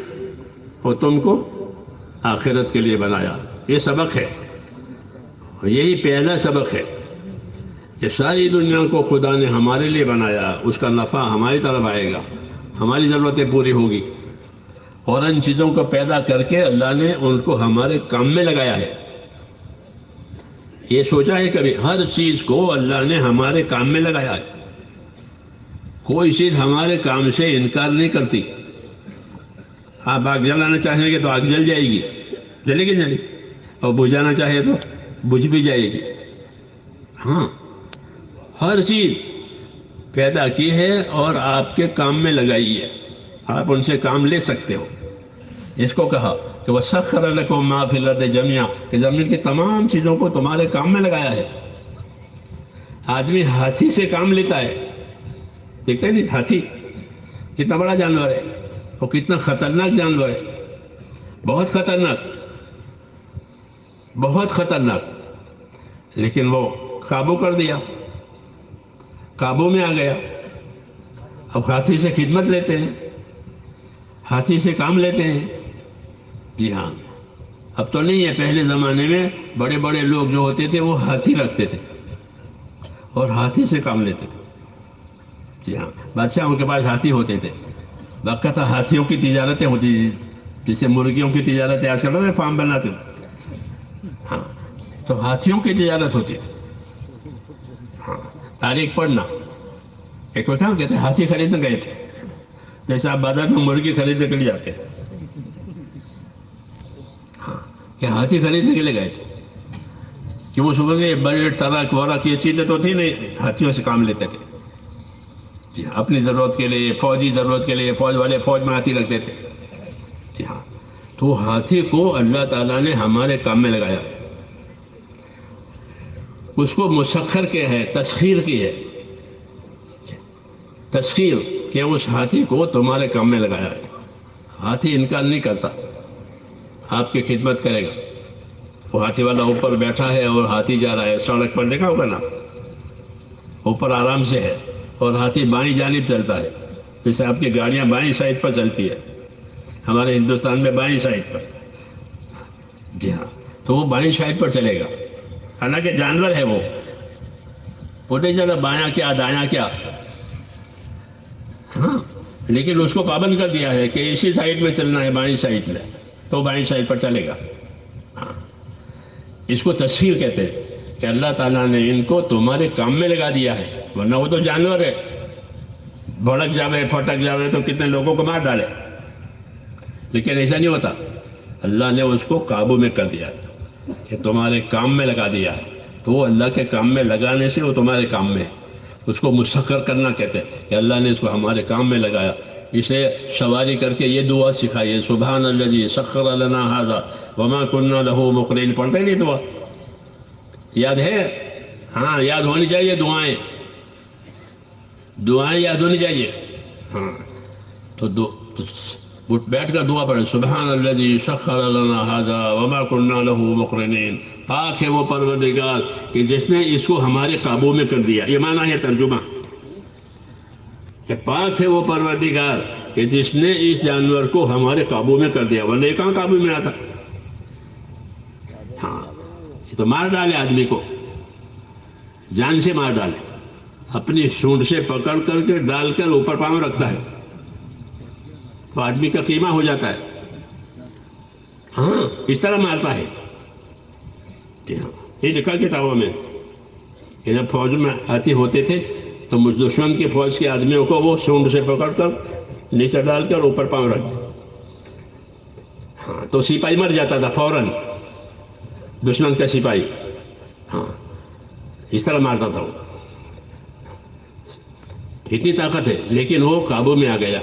اور تم کو آخرت کے لیے بنایا۔ یہ سبق ہے، یہی پہلا سبق ہے کہ ساری دنیا کو خدا نے ہمارے لیے بنایا، اس کا نفع ہماری طرف آئے گا، ہماری ضرورتیں پوری ہوگی، اور ان چیزوں کو پیدا کر کے اللہ نے ان کو ہمارے کام میں لگایا ہے۔ یہ سوچا ہے کبھی؟ ہر چیز کو اللہ نے ہمارے کام میں لگایا ہے، کوئی چیز ہمارے کام سے انکار نہیں کرتی۔ آپ آگ جلانا چاہیں گے تو آگ جل جائے گی، جلے گی جلے، اور بجھانا چاہے تو بجھ بھی جائے گی۔ ہاں ہر چیز پیدا کی ہے اور آپ کے کام میں لگائی ہے، آپ ان سے کام لے سکتے ہو۔ اس کو کہا کہ وَسَخَّرَ لَكُم مَّا فِي الْأَرْضِ جَمِيعًا، کہ زمین کی تمام چیزوں کو تمہارے کام میں لگایا ہے۔ آدمی ہاتھی سے کام لیتا ہے، دیکھتے نہیں ہاتھی کتنا بڑا جانور ہے، اور کتنا خطرناک جانور ہے، بہت خطرناک، بہت خطرناک، لیکن وہ قابو کر دیا، قابو میں آ گیا۔ اب ہاتھی سے خدمت لیتے ہیں، ہاتھی سے کام لیتے ہیں، جی ہاں اب تو نہیں ہے، پہلے زمانے میں بڑے بڑے لوگ جو ہوتے تھے وہ ہاتھی رکھتے تھے اور ہاتھی سے کام لیتے تھے، جی ہاں بادشاہوں کے پاس ہاتھی ہوتے تھے، باقاعدہ ہاتھیوں کی تجارتیں ہوتی تھی، جسے مرغیوں کی تجارتیں آج کل فارم بناتے ہیں، ہاں تو ہاتھیوں کی تجارت ہوتی تھی۔ ہاں تاریخ پڑھنا، ایک کوئی کام کہتے ہیں ہاتھی خریدنے گئے تھے، جیسے آپ بازار میں مرغی خریدنے کے لیے جاتے ہیں، ہاں کہ ہاتھی خریدنے کے لیے گئے تھے، کہ وہ صبح میں بڑے ٹرک ورک یہ چیزیں تو تھی نہیں، ہاتھیوں سے کام لیتے تھے، جی ہاں اپنی ضرورت کے لیے، فوجی ضرورت کے لیے، فوج والے فوج میں ہاتھی رکھتے تھے، جی ہاں تو ہاتھی کو اللہ تعالیٰ نے ہمارے کام میں لگایا، اس کو مسخر کیا ہے، تسخیر کی ہے، تسخیر کہ اس ہاتھی کو تمہارے کام میں لگایا ہے۔ ہاتھی انکار نہیں کرتا، آپ کی خدمت کرے گا۔ وہ ہاتھی والا اوپر بیٹھا ہے اور ہاتھی جا رہا ہے، سڑک پر دیکھا ہوگا نا، اوپر آرام سے ہے اور ہاتھی بائیں جانب چلتا ہے، جیسے آپ کی گاڑیاں بائیں سائڈ پر چلتی ہے، ہمارے ہندوستان میں بائیں سائڈ پر، جی ہاں تو وہ بائیں سائڈ پر چلے گا، حالانکہ جانور ہے وہ نہیں چلا بایاں کیا دایاں کیا، ہاں لیکن اس کو پابند کر دیا ہے کہ اسی سائڈ میں چلنا ہے، بائیں سائڈ میں، تو بائیں سائڈ پر چلے گا۔ ہاں اس کو تسخیر کہتے ہیں کہ اللہ تعالیٰ نے ان کو تمہارے کام میں لگا دیا ہے، ورنہ وہ تو جانور ہے، بھڑک جاوے پھٹک جاوے تو کتنے لوگوں کو مار ڈالے، لیکن ایسا نہیں ہوتا، اللہ نے اس کو قابو میں کر دیا کہ تمہارے کام میں لگا دیا ہے، تو وہ اللہ کے کام میں لگانے سے وہ تمہارے کام میں ہے، اس کو مسخر کرنا کہتے ہیں کہ اللہ نے اس کو ہمارے کام میں لگایا۔ اسے سواری کر کے یہ دعا سکھائیے، سبحان الذی سخر لنا ھذا وما كنا له مقرنین، پڑھتے نہیں دعا؟ یاد ہے؟ ہاں یاد ہونی چاہیے، دعائیں یاد ہونی چاہیے۔ ہاں تو بیٹھ کر دعا پڑھے، سبحان الذی سخر لنا ھذا وما كنا له مقرنین، پاک ہے وہ پروردگار کہ جس نے اس کو ہمارے قابو میں کر دیا۔ یہ معنی ہے ترجمہ کہ پاک ہے وہ پروردگار کہ جس نے اس جانور کو ہمارے قابو میں کر دیا، ورنہ یہ کہاں قابو میں آتا؟ ہاں یہ تو مار ڈالے آدمی کو، جان سے مار ڈالے، اپنی سونڈ سے پکڑ کر کے ڈال کر اوپر پاؤں رکھتا ہے تو آدمی کا قیمہ ہو جاتا ہے۔ ہاں اس طرح مارتا ہے۔ یہ لکھا کتابوں میں کہ جب فوج میں ہاتھی ہوتے تھے تو دشمن کی فوج کے آدمیوں کو وہ سونڈ سے پکڑ کر نیچے ڈال کر اوپر پاؤں رکھ دے، ہاں تو سپاہی مر جاتا تھا فوراً، دشمن کا سپاہی، ہاں اس طرح مارتا تھا وہ، اتنی طاقت ہے، لیکن وہ قابو میں آ گیا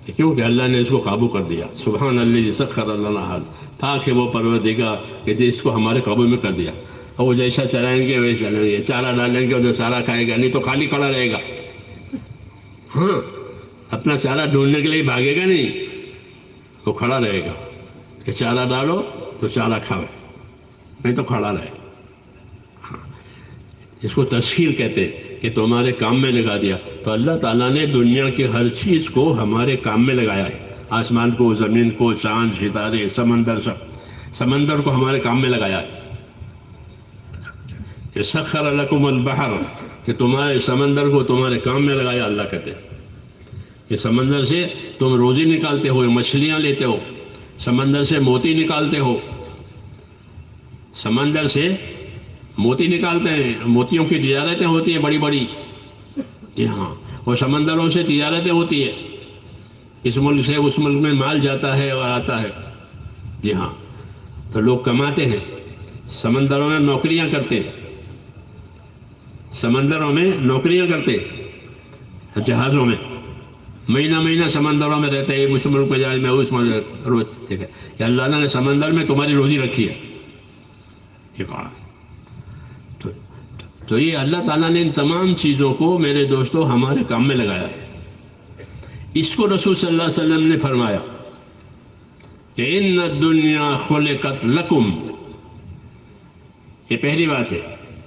کیونکہ اللہ نے اس کو قابو کر دیا۔ سبحان الذی سخر لنا ھذا، پاک ہے وہ پروردگار کہ جس کو ہمارے قابو میں کر دیا۔ اور وہ جیسا چلائیں گے ویسا چلائیں گے، چارہ ڈالیں گے تو چارہ کھائے گا، نہیں تو خالی کھڑا رہے گا، ہاں اپنا چارہ ڈھونڈنے کے لیے بھاگے گا نہیں، وہ کھڑا رہے گا کہ چارہ ڈالو تو چارہ کھاوے، نہیں تو کھڑا رہے گا۔ ہاں اس کو تسخیر کہتے ہیں کہ تمہارے کام میں لگا دیا۔ تو اللہ تعالیٰ نے دنیا کی ہر چیز کو ہمارے کام میں لگایا ہے، آسمان کو، زمین کو، چاند، ستارے، سمندر، سمندر کو ہمارے کام میں لگایا ہے کہ سخر لکم البحر، کہ تمہارے سمندر کو تمہارے کام میں لگایا۔ اللہ کہتے ہیں کہ سمندر سے تم روزی نکالتے ہو، مچھلیاں لیتے ہو، سمندر سے موتی نکالتے ہو، سمندر سے موتی نکالتے ہیں، موتیوں کی تجارتیں ہوتی ہیں بڑی بڑی، جی ہاں، اور سمندروں سے تجارتیں ہوتی ہیں، اس ملک سے اس ملک میں مال جاتا ہے اور آتا ہے، جی ہاں، تو لوگ کماتے ہیں، سمندروں میں نوکریاں کرتے، سمندروں میں نوکریاں کرتے، جہازوں میں مہینہ مہینہ سمندروں میں رہتے ہیں، اس ملک میں جائے میں اس ملک روز، ٹھیک ہے کہ اللہ نے سمندر میں تمہاری روزی رکھی ہے، یہ کہا۔ تو یہ اللہ تعالیٰ نے ان تمام چیزوں کو میرے دوستو ہمارے کام میں لگایا ہے۔ اس کو رسول صلی اللہ علیہ وسلم نے فرمایا کہ ان الدنیا خلقت لکم، یہ پہلی بات ہے،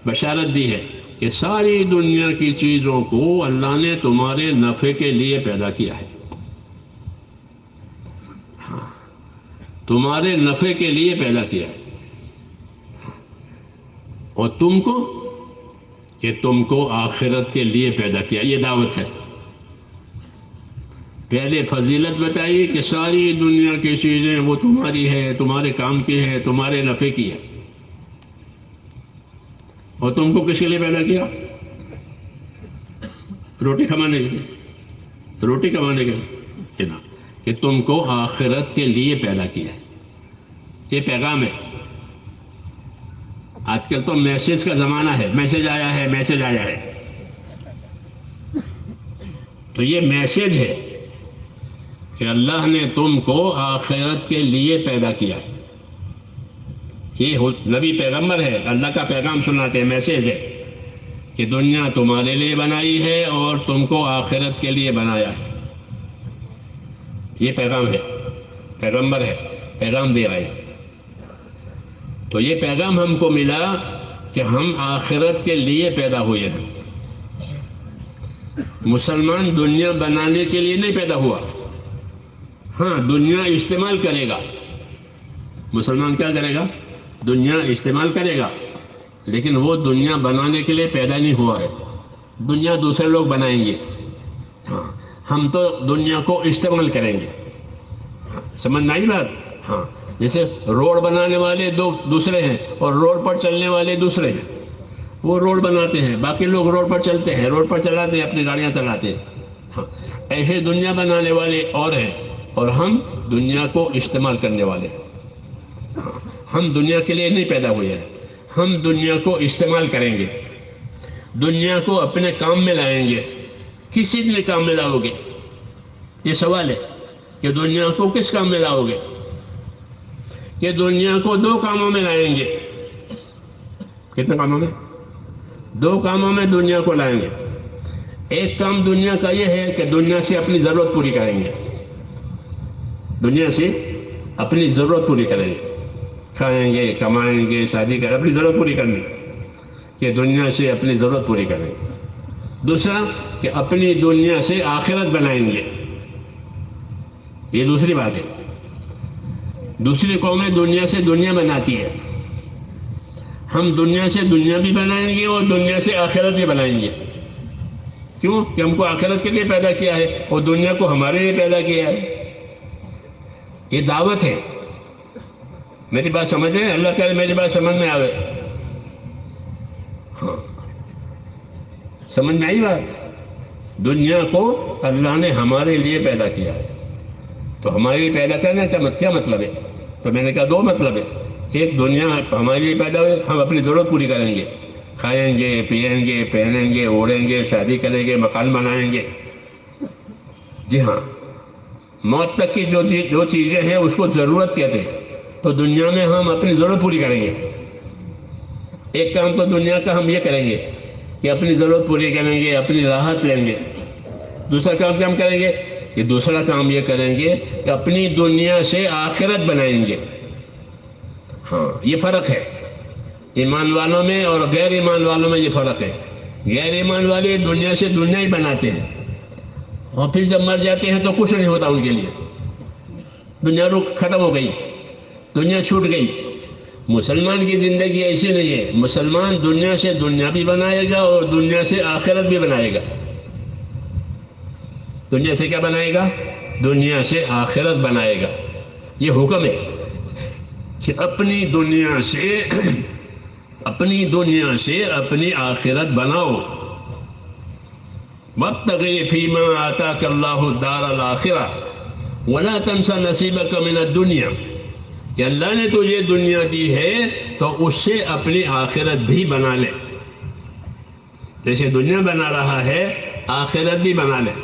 بشارت دی ہے کہ ساری دنیا کی چیزوں کو اللہ نے تمہارے نفع کے لیے پیدا کیا ہے، ہاں تمہارے نفع کے لیے پیدا کیا ہے، اور تم کو کہ تم کو آخرت کے لیے پیدا کیا، یہ دعوت ہے۔ پہلے فضیلت بتائیے کہ ساری دنیا کی چیزیں وہ تمہاری ہے، تمہارے کام کی ہے، تمہارے نفع کی ہے، اور تم کو کس کے لیے پیدا کیا؟ روٹی کمانے کے لیے، روٹی کمانے کے لیے، کہ تم کو آخرت کے لیے پیدا کیا ہے، یہ پیغام ہے۔ آج کل تو میسج کا زمانہ ہے، میسج آیا ہے، میسج آیا ہے، تو یہ میسج ہے کہ اللہ نے تم کو آخرت کے لیے پیدا کیا ہے۔ یہ نبی پیغمبر ہے، اللہ کا پیغام سناتے ہیں، میسج ہے کہ دنیا تمہارے لیے بنائی ہے اور تم کو آخرت کے لیے بنایا ہے، یہ پیغام ہے، پیغمبر ہے، پیغام دے رہے ہیں۔ تو یہ پیغام ہم کو ملا کہ ہم آخرت کے لیے پیدا ہوئے ہیں۔ مسلمان دنیا بنانے کے لیے نہیں پیدا ہوا، ہاں دنیا استعمال کرے گا، مسلمان کیا کرے گا؟ دنیا استعمال کرے گا، لیکن وہ دنیا بنانے کے لیے پیدا نہیں ہوا ہے، دنیا دوسرے لوگ بنائیں گے. ہاں، ہم تو دنیا کو استعمال کریں گے. سمجھ میں آئی بات؟ ہاں، جیسے روڈ بنانے والے دوسرے ہیں اور روڈ پر چلنے والے دوسرے ہیں. وہ روڈ بناتے ہیں، باقی لوگ روڈ پر چلتے ہیں، روڈ پر چلاتے ہیں، اپنی گاڑیاں چلاتے ہیں. ہاں، ایسے دنیا بنانے والے اور ہیں، اور ہم دنیا کو استعمال کرنے والے ہیں. ہم دنیا کے لیے نہیں پیدا ہوئے ہیں، ہم دنیا کو استعمال کریں گے، دنیا کو اپنے کام میں لائیں گے. کس چیز میں کام میں لاؤ گے؟ یہ سوال ہے کہ دنیا کو کس کام میں لاؤ گے؟ کہ دنیا کو دو کاموں میں لائیں گے. کتنے کاموں میں؟ دو کاموں میں دنیا کو لائیں گے. ایک کام دنیا کا یہ ہے کہ دنیا سے اپنی ضرورت پوری کریں گے، دنیا سے اپنی ضرورت پوری کریں گے، کھائیں گے، کمائیں گے، شادی کریں، اپنی ضرورت پوری کرنی، کہ دنیا سے اپنی ضرورت پوری کریں گے. دوسرا کہ اپنی دنیا سے آخرت بنائیں گے. یہ دوسری بات ہے. دوسری قومیں دنیا سے دنیا بناتی ہے، ہم دنیا سے دنیا بھی بنائیں گے اور دنیا سے آخرت بھی بنائیں گے. کیوں؟ کہ ہم کو آخرت کے لیے پیدا کیا ہے اور دنیا کو ہمارے لیے پیدا کیا ہے. یہ دعوت ہے. میری بات سمجھ رہے ہیں؟ اللہ کرے میری بات سمجھ میں آوے. ہاں، سمجھ میں آئی بات؟ دنیا کو اللہ نے ہمارے لیے پیدا کیا ہے، تو ہمارے لیے پیدا کرنے کا کیا مطلب ہے؟ تو میں نے کہا دو مطلب ہے. ایک، دنیا ہمارے لیے پیدا ہوئی، ہم اپنی ضرورت پوری کریں گے، کھائیں گے، پیئیں گے، پہنیں گے، اوڑھیں گے، شادی کریں گے، مکان بنائیں گے. جی ہاں، موت تک کی جو چیزیں ہیں اس کو ضرورت کہتے ہیں. تو دنیا میں ہم اپنی ضرورت پوری کریں گے. ایک کام تو دنیا کا ہم یہ کریں گے کہ اپنی ضرورت پوری کریں گے، اپنی راحت لیں گے. دوسرا کام کیا ہم کریں گے؟ کہ دوسرا کام یہ کریں گے کہ اپنی دنیا سے آخرت بنائیں گے. ہاں، یہ فرق ہے ایمان والوں میں اور غیر ایمان والوں میں. یہ فرق ہے. غیر ایمان والے دنیا سے دنیا ہی بناتے ہیں، اور پھر جب مر جاتے ہیں تو کچھ نہیں ہوتا ان کے لیے. دنیا ختم ہو گئی، دنیا چھوٹ گئی. مسلمان کی زندگی ایسی نہیں ہے. مسلمان دنیا سے دنیا بھی بنائے گا اور دنیا سے آخرت بھی بنائے گا. دنیا سے کیا بنائے گا؟ دنیا سے آخرت بنائے گا. یہ حکم ہے کہ اپنی دنیا سے اپنی آخرت بناؤ. وَابْتَغِ فِيمَا آتَاكَ اللَّهُ الدَّارَ الْآخِرَةَ وَلَا تَنْسَ نَصِيبَكَ مِنَ الدُّنْيَا. کہ اللہ نے تجھے دنیا دی ہے تو اس سے اپنی آخرت بھی بنا لے. جیسے دنیا بنا رہا ہے آخرت بھی بنا لے.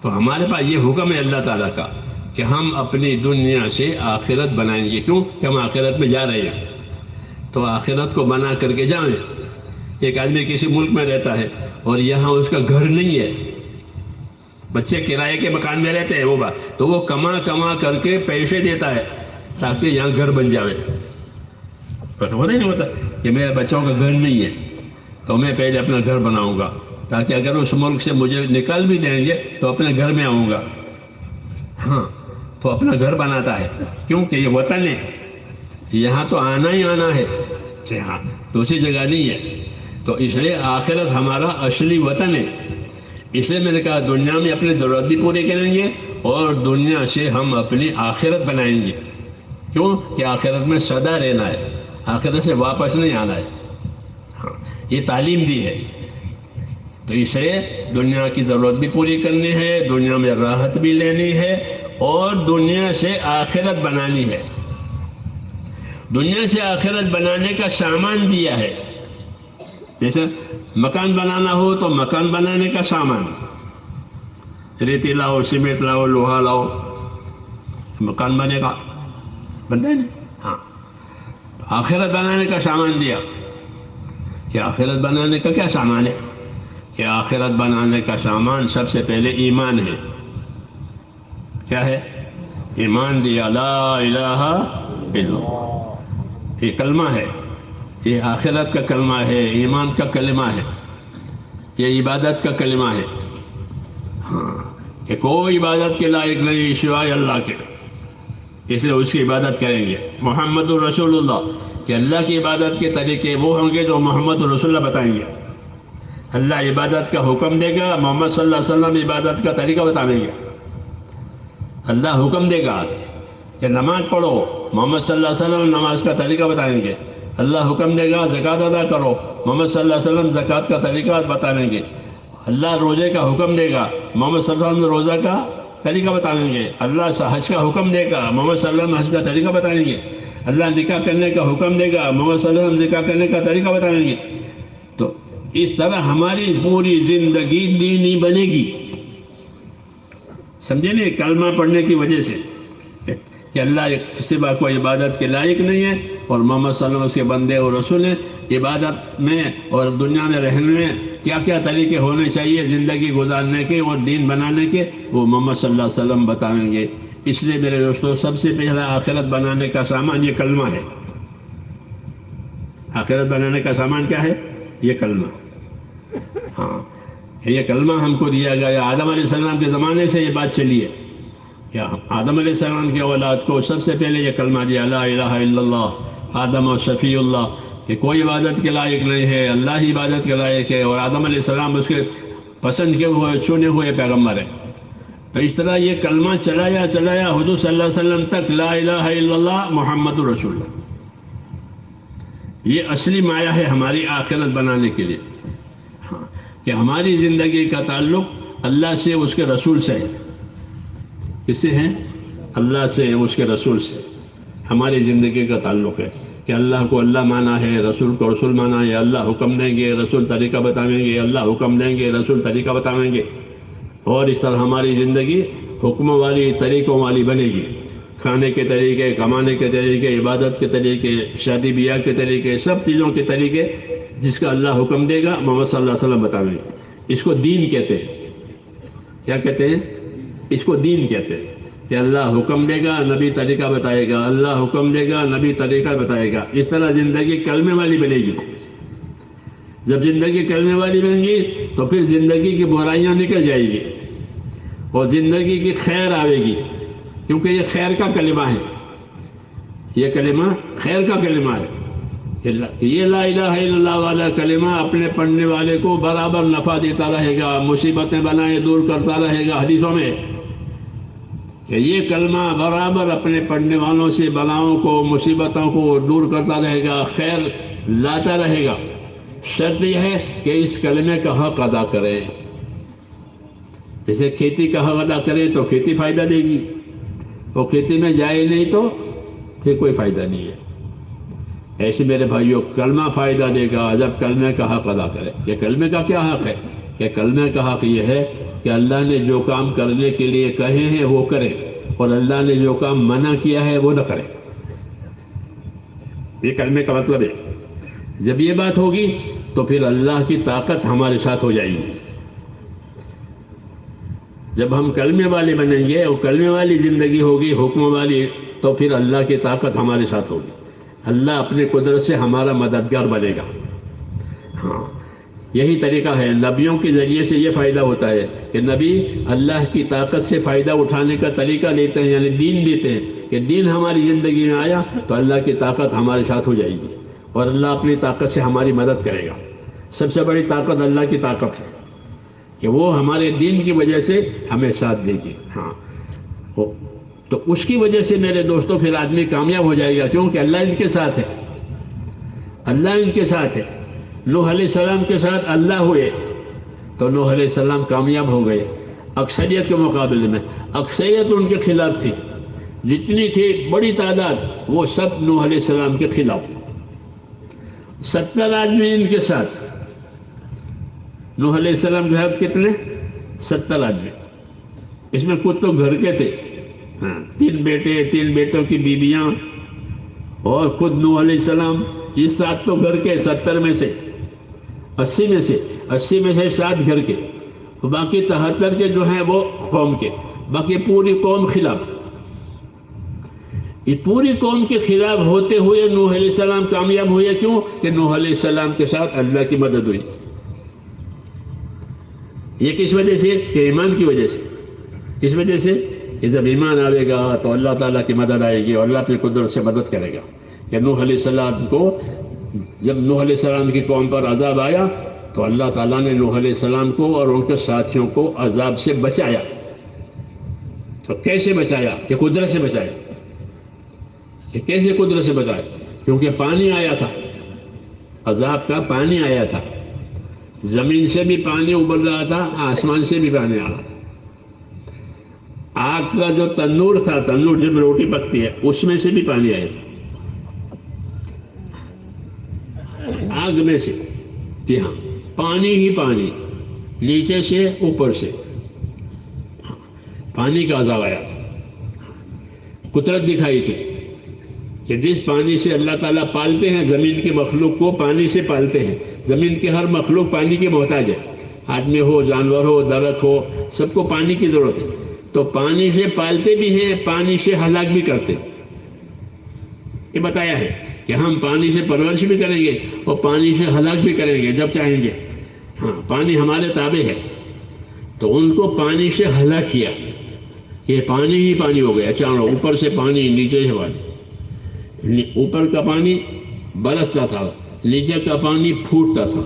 تو ہمارے پاس یہ حکم ہے اللہ تعالیٰ کا کہ ہم اپنی دنیا سے آخرت بنائیں گے. کیوں؟ کہ ہم آخرت میں جا رہے ہیں، تو آخرت کو بنا کر کے جائیں. ایک آدمی کسی ملک میں رہتا ہے اور یہاں اس کا گھر نہیں ہے، بچے کرائے کے مکان میں رہتے ہیں، وہ بات تو وہ کما کر کے پیسے دیتا ہے تاکہ یہاں گھر بن جاوے. پتہ ہوتا ہی نہیں ہوتا کہ میرے بچوں کا گھر نہیں ہے تو میں پہلے اپنا گھر بناؤں گا، تاکہ اگر اس ملک سے مجھے نکال بھی دیں گے تو اپنے گھر میں آؤں گا. ہاں، تو اپنا گھر بناتا ہے. کیوں؟ کہ یہ وطن ہے، یہاں تو آنا ہی آنا ہے. ہاں، دوسری جگہ نہیں ہے. تو اس لیے آخرت ہمارا اصلی وطن ہے. اس لیے میں نے کہا دنیا میں اپنی ضرورت بھی پوری کریں گے اور دنیا سے ہم اپنی آخرت بنائیں گے. کیوں؟ کہ آخرت میں سدا رہنا ہے، آخرت سے واپس نہیں آنا ہے. ہاں، یہ تعلیم دی ہے. تو اس لیے دنیا کی ضرورت بھی پوری کرنی ہے، دنیا میں راحت بھی لینی ہے اور دنیا سے آخرت بنانی ہے. دنیا سے آخرت بنانے کا سامان دیا ہے. جیسے مکان بنانا ہو تو مکان بنانے کا سامان، ریتی لاؤ، سیمنٹ لاؤ، لوہا لاؤ، مکان بنے گا. بنتا ہے نا؟ ہاں. آخرت بنانے کا سامان دیا. کہ آخرت بنانے کا کیا سامان ہے؟ کہ آخرت بنانے کا سامان سب سے پہلے ایمان ہے. کیا ہے؟ ایمان دیا، لا الہ الا اللہ. یہ کلمہ ہے، یہ آخرت کا کلمہ ہے، ایمان کا کلمہ ہے، یہ عبادت کا کلمہ ہے. ہاں، کہ کوئی عبادت کے لائق نہیں سوائے اللہ کے. اس لیے اس کی عبادت کریں گے. محمد الرسول اللہ کہ اللہ کی عبادت کے طریقے وہ ہوں گے جو محمد الرسول اللہ بتائیں گے. اللہ عبادت کا حکم دے گا، محمد صلی اللہ علیہ وسلم عبادت کا طریقہ بتائیں گے. اللہ حکم دے گا کہ نماز پڑھو، محمد صلی اللہ علیہ وسلم نماز کا طریقہ بتائیں گے. اللہ حکم دے گا زکوٰۃ ادا کرو، محمد صلی اللہ علیہ وسلم زکوٰۃ کا طریقہ بتائیں گے. اللہ روزے کا حکم دے گا، محمد صلی اللہ علیہ وسلم روزہ کا طریقہ بتائیں گے. اللہ حج کا حکم دے گا، محمد صلی اللہ علیہ وسلم حج کا طریقہ بتائیں گے. اللہ نکاح کرنے کا حکم دے گا، محمد صلی اللہ علیہ وسلم نکاح کرنے کا طریقہ بتائیں گے. تو اس طرح ہماری پوری زندگی دینی بنے گی. سمجھے نہیں؟ کلمہ پڑھنے کی وجہ سے کہ اللہ کسی بات کو عبادت کے لائق نہیں ہے اور محمد صلی اللہ علیہ وسلم کے بندے اور رسول ہیں. عبادت میں اور دنیا میں رہنے میں کیا کیا طریقے ہونے چاہیے زندگی گزارنے کے اور دین بنانے کے، وہ محمد صلی اللہ علیہ وسلم بتائیں گے. اس لیے میرے دوستوں سب سے پہلا آخرت بنانے کا سامان یہ کلمہ ہے. آخرت بنانے کا سامان کیا ہے؟ یہ کلمہ. ہاں، یہ کلمہ ہم کو دیا گیا. آدم علیہ السلام کے زمانے سے یہ بات چلی ہے کہ آدم علیہ السلام کی اولاد کو سب سے پہلے یہ کلمہ دیا، لا الہ الا اللہ آدم و شفیع اللہ، کہ کوئی عبادت کے لائق نہیں ہے، اللہ ہی عبادت کے لائق ہے، اور آدم علیہ السلام اس کے پسند کے ہوئے چنے ہوئے پیغمبر ہیں. تو اس طرح یہ کلمہ چلایا حضور صلی اللہ علیہ وسلم تک، لا الہ الا اللہ محمد رسول اللہ. یہ اصلی مایہ ہے ہماری آخرت بنانے کے لیے. ہاں، کہ ہماری زندگی کا تعلق اللہ سے، اس کے رسول سے ہے. کس سے ہے؟ اللہ سے، اس کے رسول سے ہماری زندگی کا تعلق ہے. کہ اللہ کو اللہ مانا ہے، رسول کو رسول مانا ہے. اللہ حکم دیں گے، رسول طریقہ بتائیں گے، اللہ حکم دیں گے، رسول طریقہ بتائیں گے. اور اس طرح ہماری زندگی حکموں والی، طریقوں والی بنے گی. کھانے کے طریقے، کمانے کے طریقے، عبادت کے طریقے، شادی بیاہ کے طریقے، سب چیزوں کے طریقے جس کا اللہ حکم دے گا محمد صلی اللہ علیہ وسلم بتائیں گے. اس کو دین کہتے ہیں. کیا کہتے ہیں؟ اس کو دین کہتے ہیں. کہ اللہ حکم دے گا، نبی طریقہ بتائے گا، اللہ حکم دے گا، نبی طریقہ بتائے گا. اس طرح زندگی کلمے والی بنے گی. جب زندگی کلمے والی بنے گی تو پھر زندگی کی برائیاں نکل جائے گی اور زندگی کی خیر آئے گی، کیونکہ یہ خیر کا کلمہ ہے. یہ کلمہ خیر کا کلمہ ہے. یہ لا الہ الا اللہ والا کلمہ اپنے پڑھنے والے کو برابر نفع دیتا رہے گا، مصیبتیں بلائیں دور کرتا رہے گا. حدیثوں میں کہ یہ کلمہ برابر اپنے پڑھنے والوں سے بلاؤں کو، مصیبتوں کو دور کرتا رہے گا، خیر لاتا رہے گا. شرط یہ ہے کہ اس کلمے کا حق ادا کرے. جیسے کھیتی کا حق ادا کرے تو کھیتی فائدہ دے گی، اور کھیتی میں جائے نہیں تو پھر کوئی فائدہ نہیں ہے. ایسے میرے بھائیوں کلمہ فائدہ دے گا جب کلمے کا حق ادا کرے. یہ کلمے کا کیا حق ہے؟ کہ کلمے کا حق یہ ہے کہ اللہ نے جو کام کرنے کے لیے کہے ہیں وہ کرے، اور اللہ نے جو کام منع کیا ہے وہ نہ کرے. یہ کلمے کا مطلب ہے. جب یہ بات ہوگی تو پھر اللہ کی طاقت ہمارے ساتھ ہو جائے گی. جب ہم کلمے والے بنیں گے اور کلمے والی زندگی ہوگی، حکم والی، تو پھر اللہ کی طاقت ہمارے ساتھ ہوگی. اللہ اپنے قدرت سے ہمارا مددگار بنے گا. ہاں، یہی طریقہ ہے. نبیوں کے ذریعے سے یہ فائدہ ہوتا ہے کہ نبی اللہ کی طاقت سے فائدہ اٹھانے کا طریقہ دیتے ہیں، یعنی دین دیتے ہیں کہ دین ہماری زندگی میں آیا تو اللہ کی طاقت ہمارے ساتھ ہو جائے گی اور اللہ اپنی طاقت سے ہماری مدد کرے گا. سب سے بڑی طاقت اللہ کی طاقت ہے کہ وہ ہمارے دین کی وجہ سے ہمیں ساتھ دے گی. ہاں، تو اس کی وجہ سے میرے دوستوں پھر آدمی کامیاب ہو جائے گا، کیونکہ اللہ ان کے ساتھ ہے. اللہ ان کے ساتھ ہے. نوح علیہ السلام کے ساتھ اللہ ہوئے تو نوح علیہ السلام کامیاب ہو گئے. اکثریت کے مقابلے میں اکثریت ان کے خلاف تھی. جتنی تھی بڑی تعداد وہ سب نوح علیہ السلام کے خلاف. 70 آدمی ان کے ساتھ. نوح علیہ السلام کے ساتھ کتنے؟ 70 آدمی. اس میں کچھ تو گھر کے تھے. ہاں، 3 بیٹے، 3 بیٹوں کی بیویاں اور خود نوح علیہ السلام. یہ 7 تو گھر کے، 70 میں سے 80 میں سے 7 گھر کے، باقی 73 کے جو ہیں وہ قوم کے. باقی پوری قوم خلاف. یہ پوری قوم کے خلاف ہوتے ہوئے نوح علیہ السلام کامیاب ہوئے. کیوں؟ کہ نوح علیہ السلام کے ساتھ اللہ کی مدد ہوئی. یہ کس وجہ سے؟ کہ ایمان کی وجہ سے. کس وجہ سے؟ کہ جب ایمان آئے گا تو اللہ تعالیٰ کی مدد آئے گی اور اللہ اپنی قدرت سے مدد کرے گا. کہ نوح علیہ السلام کو جب نوح علیہ السلام کی قوم پر عذاب آیا تو اللہ تعالیٰ نے نوح علیہ السلام کو اور ان کے ساتھیوں کو عذاب سے بچایا. تو کیسے بچایا؟ کہ قدرت سے بچایا. کہ کیسے قدرت سے بچایا؟ کیونکہ پانی آیا تھا، عذاب کا پانی آیا تھا، زمین سے بھی پانی ابل رہا تھا، آسمان سے بھی پانی آ رہا تھا. آگ کا جو تنور تھا، تنور جب روٹی پکتی ہے اس میں سے بھی پانی آیا تھا، آگ میں سے. جی ہاں، پانی ہی پانی، نیچے سے اوپر سے پانی کا عذاب آیا تھا. قدرت دکھائی تھی کہ جس پانی سے اللہ تعالیٰ پالتے ہیں، زمین کی مخلوق کو پانی سے پالتے ہیں. زمین کے ہر مخلوق پانی کی محتاج ہے، آدمی ہو، جانور ہو، درخت ہو، سب کو پانی کی ضرورت ہے. تو پانی سے پالتے بھی ہیں، پانی سے ہلاک بھی کرتے. یہ بتایا ہے کہ ہم پانی سے پرورش بھی کریں گے اور پانی سے ہلاک بھی کریں گے جب چاہیں گے. ہاں، پانی ہمارے تابع ہے. تو ان کو پانی سے ہلاک کیا، یہ پانی ہی پانی ہو گیا چاروں، اوپر سے پانی، نیچے سے پانی. اوپر کا پانی برستا تھا، نیچے کا پانی پھوٹتا تھا.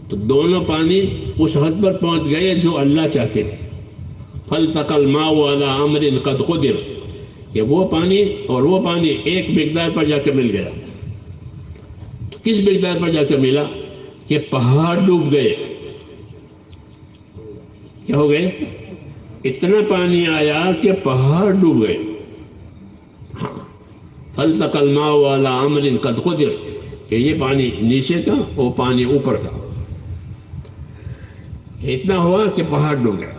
تو دونوں پانی اس حد پر پہنچ گئے جو اللہ چاہتے تھے. فَالْتَقَى الْمَاءُ عَلَىٰ أَمْرٍ قَدْ قُدِرَ، کہ وہ پانی اور وہ پانی ایک مقدار پر جا کے مل گیا. تو کس مقدار پر جا کے ملا؟ کہ پہاڑ ڈوب گئے. کیا ہو گئے؟ اتنا پانی آیا کہ پہاڑ ڈوب گئے. ہاں، فَالْتَقَى الْمَاءُ عَلَىٰ أَمْرٍ قَدْ قُدِرَ، کہ یہ پانی نیچے کا، وہ پانی اوپر کا. اتنا ہوا کہ پہاڑ ڈوب گیا.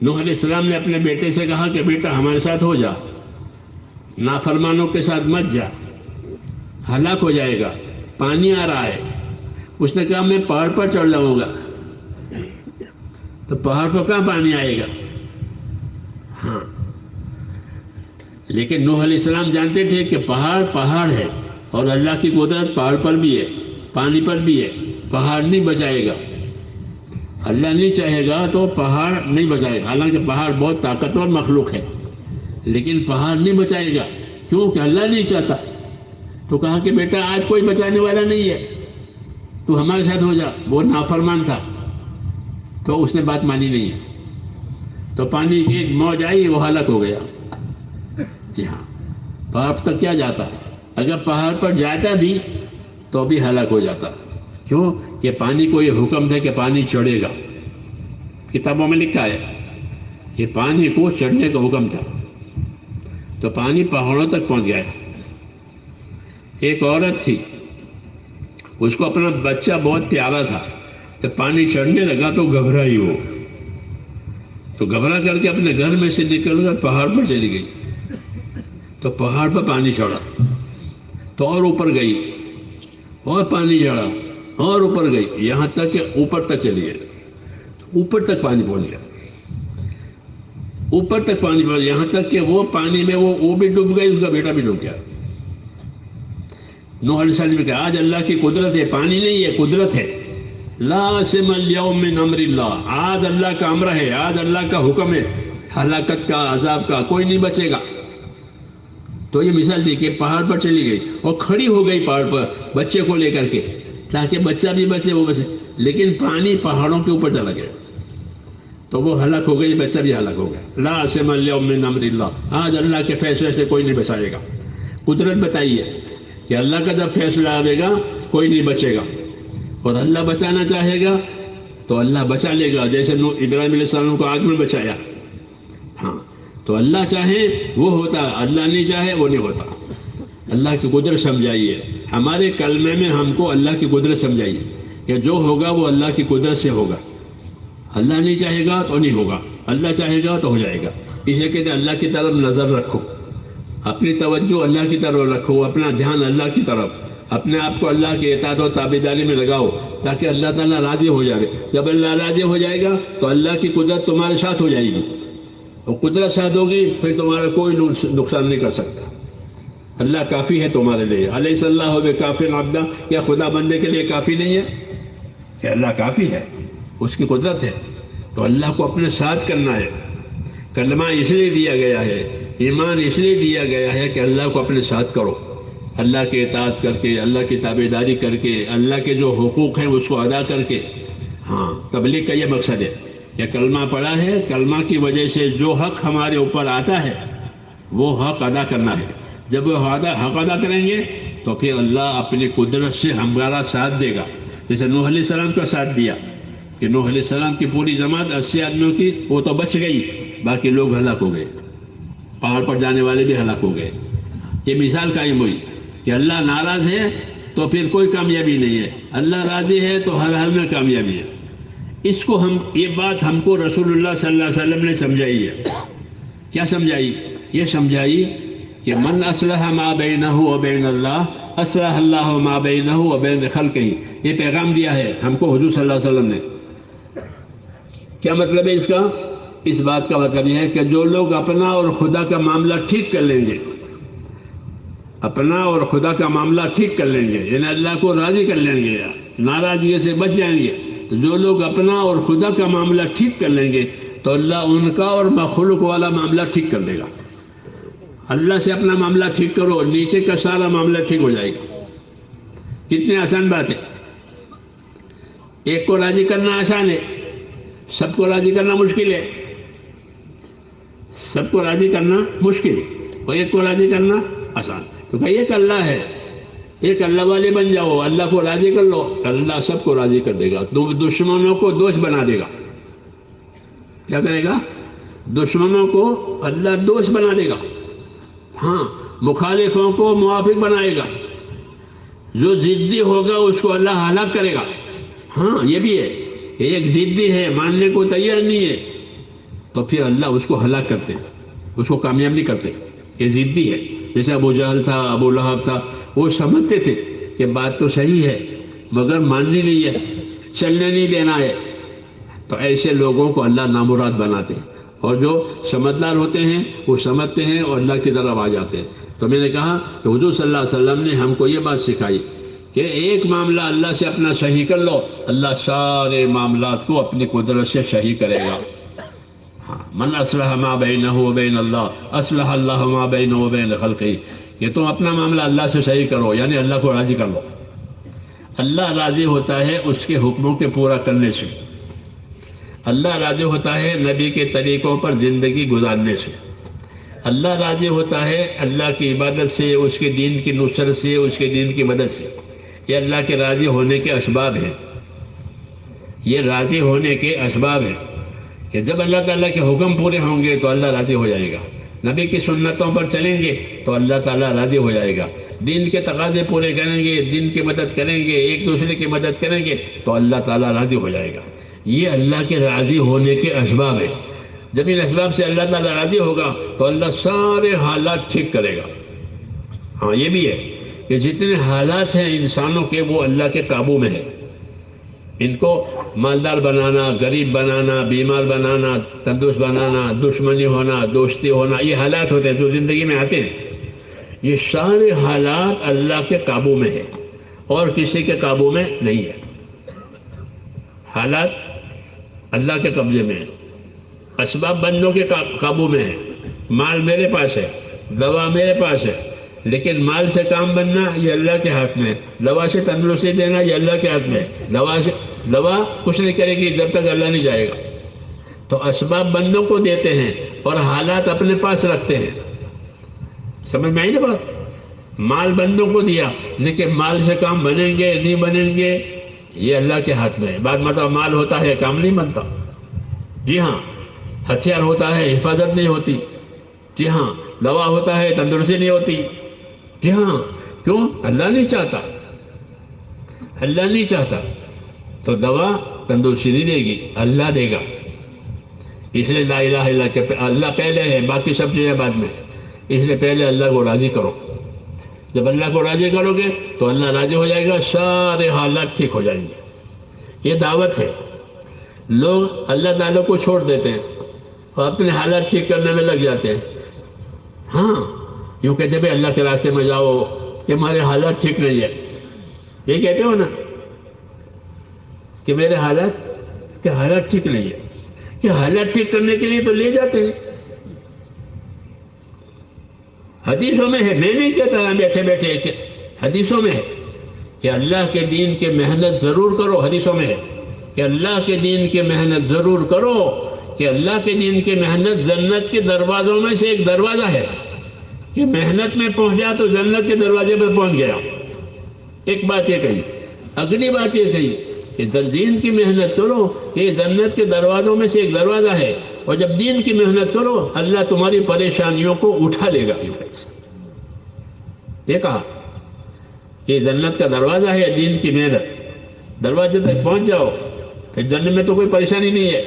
نوح علیہ السلام نے اپنے بیٹے سے کہا کہ بیٹا ہمارے ساتھ ہو جا، نافرمانوں کے ساتھ مت جا، ہلاک ہو جائے گا، پانی آ رہا ہے. اس نے کہا میں پہاڑ پر چڑھ جاؤں گا. تو پہاڑ پر کہاں پانی آئے گا؟ ہاں، لیکن نوح علیہ السلام جانتے تھے کہ پہاڑ پہاڑ ہے اور اللہ کی قدرت پہاڑ پر بھی ہے، پانی پر بھی ہے. پہاڑ نہیں بچائے گا، اللہ نہیں چاہے گا تو پہاڑ نہیں بچائے گا. حالانکہ پہاڑ بہت طاقتور مخلوق ہے، لیکن پہاڑ نہیں بچائے گا کیونکہ اللہ نہیں چاہتا. تو کہا کہ بیٹا آج کوئی بچانے والا نہیں ہے، تو ہمارے ساتھ ہو جا. وہ نافرمان تھا تو اس نے بات مانی نہیں. تو پانی کی ایک موج آئی، وہ ہلاک ہو گیا. جی ہاں، پہاڑ تک کیا جاتا؟ اگر پہاڑ پر جاتا بھی تو بھی ہلاک ہو جاتا. کیوں؟ کہ پانی کو یہ حکم تھا کہ پانی چڑھے گا. کتابوں میں لکھا ہے کہ پانی کو چڑھنے کا حکم تھا. تو پانی پہاڑوں تک پہنچ گیا. ایک عورت تھی، اس کو اپنا بچہ بہت پیارا تھا. جب پانی چڑھنے لگا تو گھبرائی وہ، تو گھبرا کر کے اپنے گھر میں سے نکل کر پہاڑ پر چلی گئی. تو پہاڑ پر پانی چڑھا تو اور اوپر گئی، اور پانی چڑھا اور اوپر گئی، یہاں تک کہ اوپر تک چلی گئی. اوپر تک پانی پہنچ گیا، اوپر تک پانی پہنچ، یہاں تک کہ وہ پانی میں وہ بھی ڈوب گئی، اس کا بیٹا بھی ڈوب گیا. نوح علیہ السلام نے کہا آج اللہ کی قدرت ہے، پانی نہیں ہے، قدرت ہے. لا عاصم اليوم من امر اللہ، آج اللہ کا امر ہے، آج اللہ کا حکم ہے، ہلاکت کا، عذاب کا، کوئی نہیں بچے گا. تو یہ مثال دی کہ پہاڑ پر چلی گئی اور کھڑی ہو گئی پہاڑ پر بچے کو لے کر کے، تاکہ بچہ بھی بچے، وہ بچے. لیکن پانی پہاڑوں کے اوپر چلا گیا تو وہ ہلاک ہو گئی، بچہ بھی ہلاک ہو گیا. لا عاصم اليوم من امر اللہ، آج اللہ کے فیصلے سے کوئی نہیں بچائے گا. قدرت بتائیے کہ اللہ کا جب فیصلہ آئے گا کوئی نہیں بچے گا، اور اللہ بچانا چاہے گا تو اللہ بچا لے گا. جیسے ابراہیم علیہ السلام کو آگ میں بچایا. ہاں، تو اللہ چاہے وہ ہوتا، اللہ نہیں چاہے وہ نہیں ہوتا. اللہ کی قدرت سمجھائیے، ہمارے کلمے میں ہم کو اللہ کی قدرت سمجھائیے کہ جو ہوگا وہ اللہ کی قدرت سے ہوگا. اللہ نہیں چاہے گا تو نہیں ہوگا، اللہ چاہے گا تو ہو جائے گا. اسے کہتے ہیں اللہ کی طرف نظر رکھو، اپنی توجہ اللہ کی طرف رکھو، اپنا دھیان اللہ کی طرف، اپنے آپ کو اللہ کی اطاعت و تابعداری میں لگاؤ تاکہ اللہ تعالیٰ راضی ہو جائے. جب اللہ راضی ہو جائے گا تو اللہ کی قدرت تمہارے ساتھ ہو جائے گی، اور قدرت ساتھ ہوگی پھر تمہارا کوئی نقصان نہیں کر سکتا. اللہ کافی ہے تمہارے لیے. الیس اللہ بکاف عبدہ، کیا خدا بندے کے لیے کافی نہیں ہے کہ اللہ کافی ہے، اس کی قدرت ہے. تو اللہ کو اپنے ساتھ کرنا ہے. کلمہ اس لیے دیا گیا ہے، ایمان اس لیے دیا گیا ہے کہ اللہ کو اپنے ساتھ کرو، اللہ کے اطاعت کر کے، اللہ کی تابعداری کر کے، اللہ کے جو حقوق ہیں اس کو ادا کر کے۔ ہاں، تبلیغ کا یہ مقصد ہے کہ کلمہ پڑھا ہے، کلمہ کی وجہ سے جو حق ہمارے اوپر آتا ہے وہ حق ادا کرنا ہے۔ جب وہ حق ادا کریں گے تو پھر اللہ اپنی قدرت سے ہمارا ساتھ دے گا، جیسے نوح علیہ السلام کا ساتھ دیا کہ نوح علیہ السلام کی پوری جماعت 80 آدمیوں کی وہ تو بچ گئی، باقی لوگ ہلاک ہو گئے، پہاڑ پر جانے والے بھی ہلاک ہو گئے۔ یہ مثال قائم ہوئی کہ اللہ ناراض ہے تو پھر کوئی کامیابی نہیں ہے، اللہ راضی ہے تو ہر حال میں کامیابی ہے۔ اس کو یہ بات ہم کو رسول اللہ صلی اللہ علیہ وسلم نے سمجھائی ہے۔ کیا سمجھائی؟ یہ سمجھائی کہ من اصلح ما بینہ و بین اللہ اصلح اللہ ما بینہ و بین خلقہ۔ یہ پیغام دیا ہے ہم کو حضور صلی اللہ علیہ وسلم نے۔ کیا مطلب ہے اس کا؟ اس بات کا مطلب یہ ہے کہ جو لوگ اپنا اور خدا کا معاملہ ٹھیک کر لیں گے، اپنا اور خدا کا معاملہ ٹھیک کر لیں گے، یعنی اللہ کو راضی کر لیں گے، ناراضگی سے بچ جائیں گے، تو جو لوگ اپنا اور خدا کا معاملہ ٹھیک کر لیں گے تو اللہ ان کا اور مخلوق والا معاملہ ٹھیک کر دے گا۔ اللہ سے اپنا معاملہ ٹھیک کرو، نیچے کا سارا معاملہ ٹھیک ہو جائے گا۔ کتنی آسان بات ہے۔ ایک کو راضی کرنا آسان ہے، سب کو راضی کرنا مشکل ہے۔ سب کو راضی کرنا مشکل ہے اور ایک کو راضی کرنا آسان۔ تو کہ ایک اللہ ہے، ایک اللہ والے بن جاؤ، اللہ کو راضی کر لو، اللہ سب کو راضی کر دے گا۔ دشمنوں کو دوست بنا دے گا۔ کیا کرے گا؟ دشمنوں کو اللہ دوست بنا دے گا، ہاں، مخالفوں کو موافق بنائے گا، جو ضدی ہوگا اس کو اللہ ہلاک کرے گا۔ ہاں، یہ بھی ہے، ایک ضدی ہے، ماننے کو تیار نہیں ہے تو پھر اللہ اس کو ہلاک کرتے ہیں، اس کو کامیاب نہیں کرتے۔ یہ ضدی ہے، جیسے ابو جہل تھا، ابو لہب تھا، وہ سمجھتے تھے کہ بات تو صحیح ہے مگر ماننی نہیں ہے، چلنے نہیں دینا ہے، تو ایسے لوگوں کو اللہ نامراد بناتے ہیں۔ اور جو سمجھدار ہوتے ہیں وہ سمجھتے ہیں اور اللہ کی طرف آ جاتے ہیں۔ تو میں نے کہا کہ حضور صلی اللہ علیہ وسلم نے ہم کو یہ بات سکھائی کہ ایک معاملہ اللہ سے اپنا صحیح کر لو، اللہ سارے معاملات کو اپنی قدرت سے صحیح کرے گا۔ من اصلح ما بینہ و بین اللہ اصلح اللہ ما بینہ و بین خلقہ۔ یہ تم اپنا معاملہ اللہ سے صحیح کرو، یعنی اللہ کو راضی کر لو۔ اللہ راضی ہوتا ہے اس کے حکموں کے پورا کرنے سے، اللہ راضی ہوتا ہے نبی کے طریقوں پر زندگی گزارنے سے، اللہ راضی ہوتا ہے اللہ کی عبادت سے، اس کے دین کی نصرت سے، اس کے دین کی مدد سے۔ یہ اللہ کے راضی ہونے کے اسباب ہیں، یہ راضی ہونے کے اسباب ہیں کہ جب اللہ تعالیٰ کے حکم پورے ہوں گے تو اللہ راضی ہو جائے گا، نبی کی سنتوں پر چلیں گے تو اللہ تعالیٰ راضی ہو جائے گا، دین کے تقاضے پورے کریں گے، دین کی مدد کریں گے، ایک دوسرے کی مدد کریں گے تو اللہ تعالیٰ راضی ہو جائے گا۔ یہ اللہ کے راضی ہونے کے اسباب ہیں۔ جب ان اسباب سے اللہ تعالیٰ راضی ہوگا تو اللہ سارے حالات ٹھیک کرے گا۔ ہاں، یہ بھی ہے کہ جتنے حالات ہیں انسانوں کے وہ اللہ کے قابو میں ہے۔ ان کو مالدار بنانا، غریب بنانا، بیمار بنانا، تندرست بنانا، دشمنی ہونا، دوستی ہونا، یہ حالات ہوتے ہیں جو زندگی میں آتے ہیں۔ یہ سارے حالات اللہ کے قابو میں ہیں اور کسی کے قابو میں نہیں ہے۔ حالات اللہ کے قبضے میں ہیں، اسباب بندوں کے قابو میں ہیں۔ مال میرے پاس ہے، دوا میرے پاس ہے، لیکن مال سے کام بننا یہ اللہ کے ہاتھ میں ہے، دوا سے تندرستی دینا یہ اللہ کے ہاتھ میں ہے۔ دوا کچھ نہیں کرے گی جب تک اللہ نہیں جائے گا۔ تو اسباب بندوں کو دیتے ہیں اور حالات اپنے پاس رکھتے ہیں۔ سمجھ میں آئی نا بات؟ مال بندوں کو دیا لیکن مال سے کام بنیں گے نہیں بنیں گے یہ اللہ کے ہاتھ میں ہے۔ بعد مطلب مال ہوتا ہے کام نہیں بنتا، جی ہاں، ہتھیار ہوتا ہے حفاظت نہیں ہوتی، جی ہاں، دوا ہوتا ہے تندرستی نہیں ہوتی، جی ہاں، کیوں؟ اللہ نہیں چاہتا، اللہ نہیں چاہتا تو دوا تندرستی نہیں دے گی، اللہ دے گا۔ اس لیے لا الہ الا کہ اللہ پہلے ہے، باقی سب چیزیں بعد میں، اس لیے پہلے اللہ کو راضی کرو۔ جب اللہ کو راضی کرو گے تو اللہ راضی ہو جائے گا، سارے حالات ٹھیک ہو جائیں گے۔ یہ دعوت ہے۔ لوگ اللہ تعالیٰ کو چھوڑ دیتے ہیں اور اپنے حالات ٹھیک کرنے میں لگ جاتے ہیں۔ ہاں، یوں کہتے ہیں اللہ کے راستے میں جاؤ کہ ہمارے حالات ٹھیک نہیں ہے، یہ کہتے ہو نا کہ میرے حالات ٹھیک نہیں ہے، کہ حالات ٹھیک کرنے کے لیے تو لے جاتے ہیں حدیثوں میں ہے، میں نہیں کہتا بیٹھے بیٹھے کہ حدیثوں میں ہے کہ اللہ کے دین کے محنت ضرور کرو، حدیثوں میں ہے کہ اللہ کے دین کے محنت ضرور کرو، کہ اللہ کے دین کے محنت جنت کے دروازوں میں سے ایک دروازہ ہے، کہ محنت میں پہنچا تو جنت کے دروازے پر پہنچ گیا۔ ایک بات یہ کہی، اگلی بات یہ کہی کہ دین کی محنت کرو کہ جنت کے دروازوں میں سے ایک دروازہ ہے، اور جب دین کی محنت کرو اللہ تمہاری پریشانیوں کو اٹھا لے گا۔ یہ کہا کہ جنت کا دروازہ ہے دین کی محنت، دروازے تک پہنچ جاؤ پھر جنت میں تو کوئی پریشانی نہیں ہے۔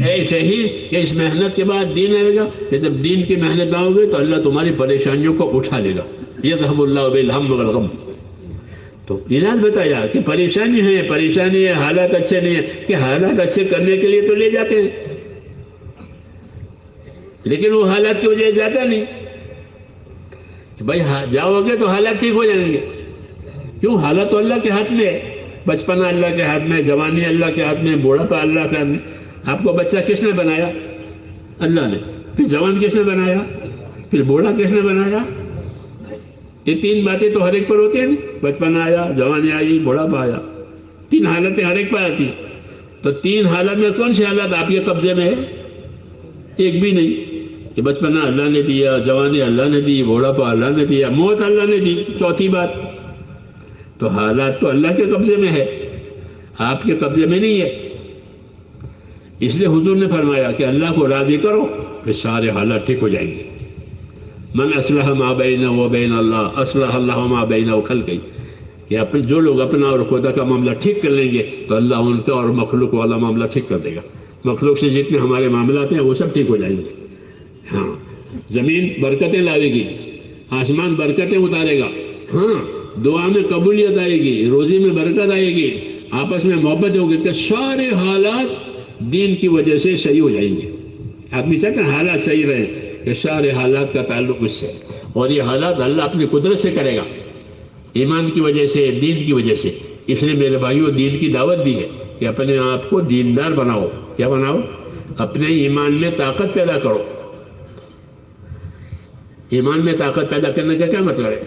ایسے ہی کہ اس محنت کے بعد دین آئے گا، کہ جب دین کی محنت آؤ گے تو اللہ تمہاری پریشانیوں کو اٹھا لے گا۔ یذھب اللہ بالہم والغم۔ تو علاج بتایا کہ پریشانی ہے، حالات اچھے نہیں ہیں، کہ حالات اچھے کرنے کے لیے تو لے جاتے ہیں، لیکن وہ حالات کی وجہ سے جاتا نہیں۔ بھائی جاؤ گے تو حالات ٹھیک ہو جائیں گے، کیوں؟ حالات تو اللہ کے ہاتھ میں ہے، بچپنا اللہ کے ہاتھ میں، جوانی اللہ کے ہاتھ میں، بوڑھاپا اللہ کے ہاتھ میں۔ آپ کو بچہ کس نے بنایا؟ اللہ نے۔ پھر جوان کس نے بنایا؟ پھر بوڑھا کس نے بنایا؟ یہ تین باتیں تو ہر ایک پر ہوتی ہیں، بچپنا آیا، جوانی آئی، بوڑھاپا آیا، تین حالتیں ہر ایک پر آتی ہیں۔ تو تین حالت میں کون سی حالت آپ کے قبضے میں ہے؟ ایک بھی نہیں۔ کہ بچپنا اللہ نے دیا، جوانی اللہ نے دی، بوڑھاپا اللہ نے دیا، موت اللہ نے دی، چوتھی بات۔ تو حالات تو اللہ کے قبضے میں ہے، آپ کے قبضے میں نہیں ہے۔ اس لیے حضور نے فرمایا کہ اللہ کو راضی کرو پھر سارے حالات ٹھیک ہو جائیں گے۔ من اصلح ما بینہ و بین اللہ اصلح اللہ ما بینہ و خلقہ، کہ جو لوگ اپنا اور خدا کا معاملہ ٹھیک کر لیں گے تو اللہ ان کا اور مخلوق والا معاملہ ٹھیک کر دے گا۔ مخلوق سے جتنے ہمارے معاملات ہیں وہ سب ٹھیک ہو جائیں گے۔ ہاں، زمین برکتیں لاوے گی، آسمان برکتیں اتارے گا، ہاں، دعا میں قبولیت آئے گی، روزی میں برکت آئے گی، آپس میں محبت ہوگی، کہ سارے حالات دین کی وجہ سے صحیح ہو جائیں گے۔ آدمی چاہتے ہیں حالات صحیح رہیں، کہ سارے حالات کا تعلق اس سے، اور یہ حالات اللہ اپنی قدرت سے کرے گا، ایمان کی وجہ سے، دین کی وجہ سے۔ اس لیے میرے بھائیوں دین کی دعوت دی ہے کہ اپنے آپ کو دیندار بناؤ۔ کیا بناؤ؟ اپنے ایمان میں طاقت پیدا کرو۔ ایمان میں طاقت پیدا کرنے کا کیا مطلب ہے؟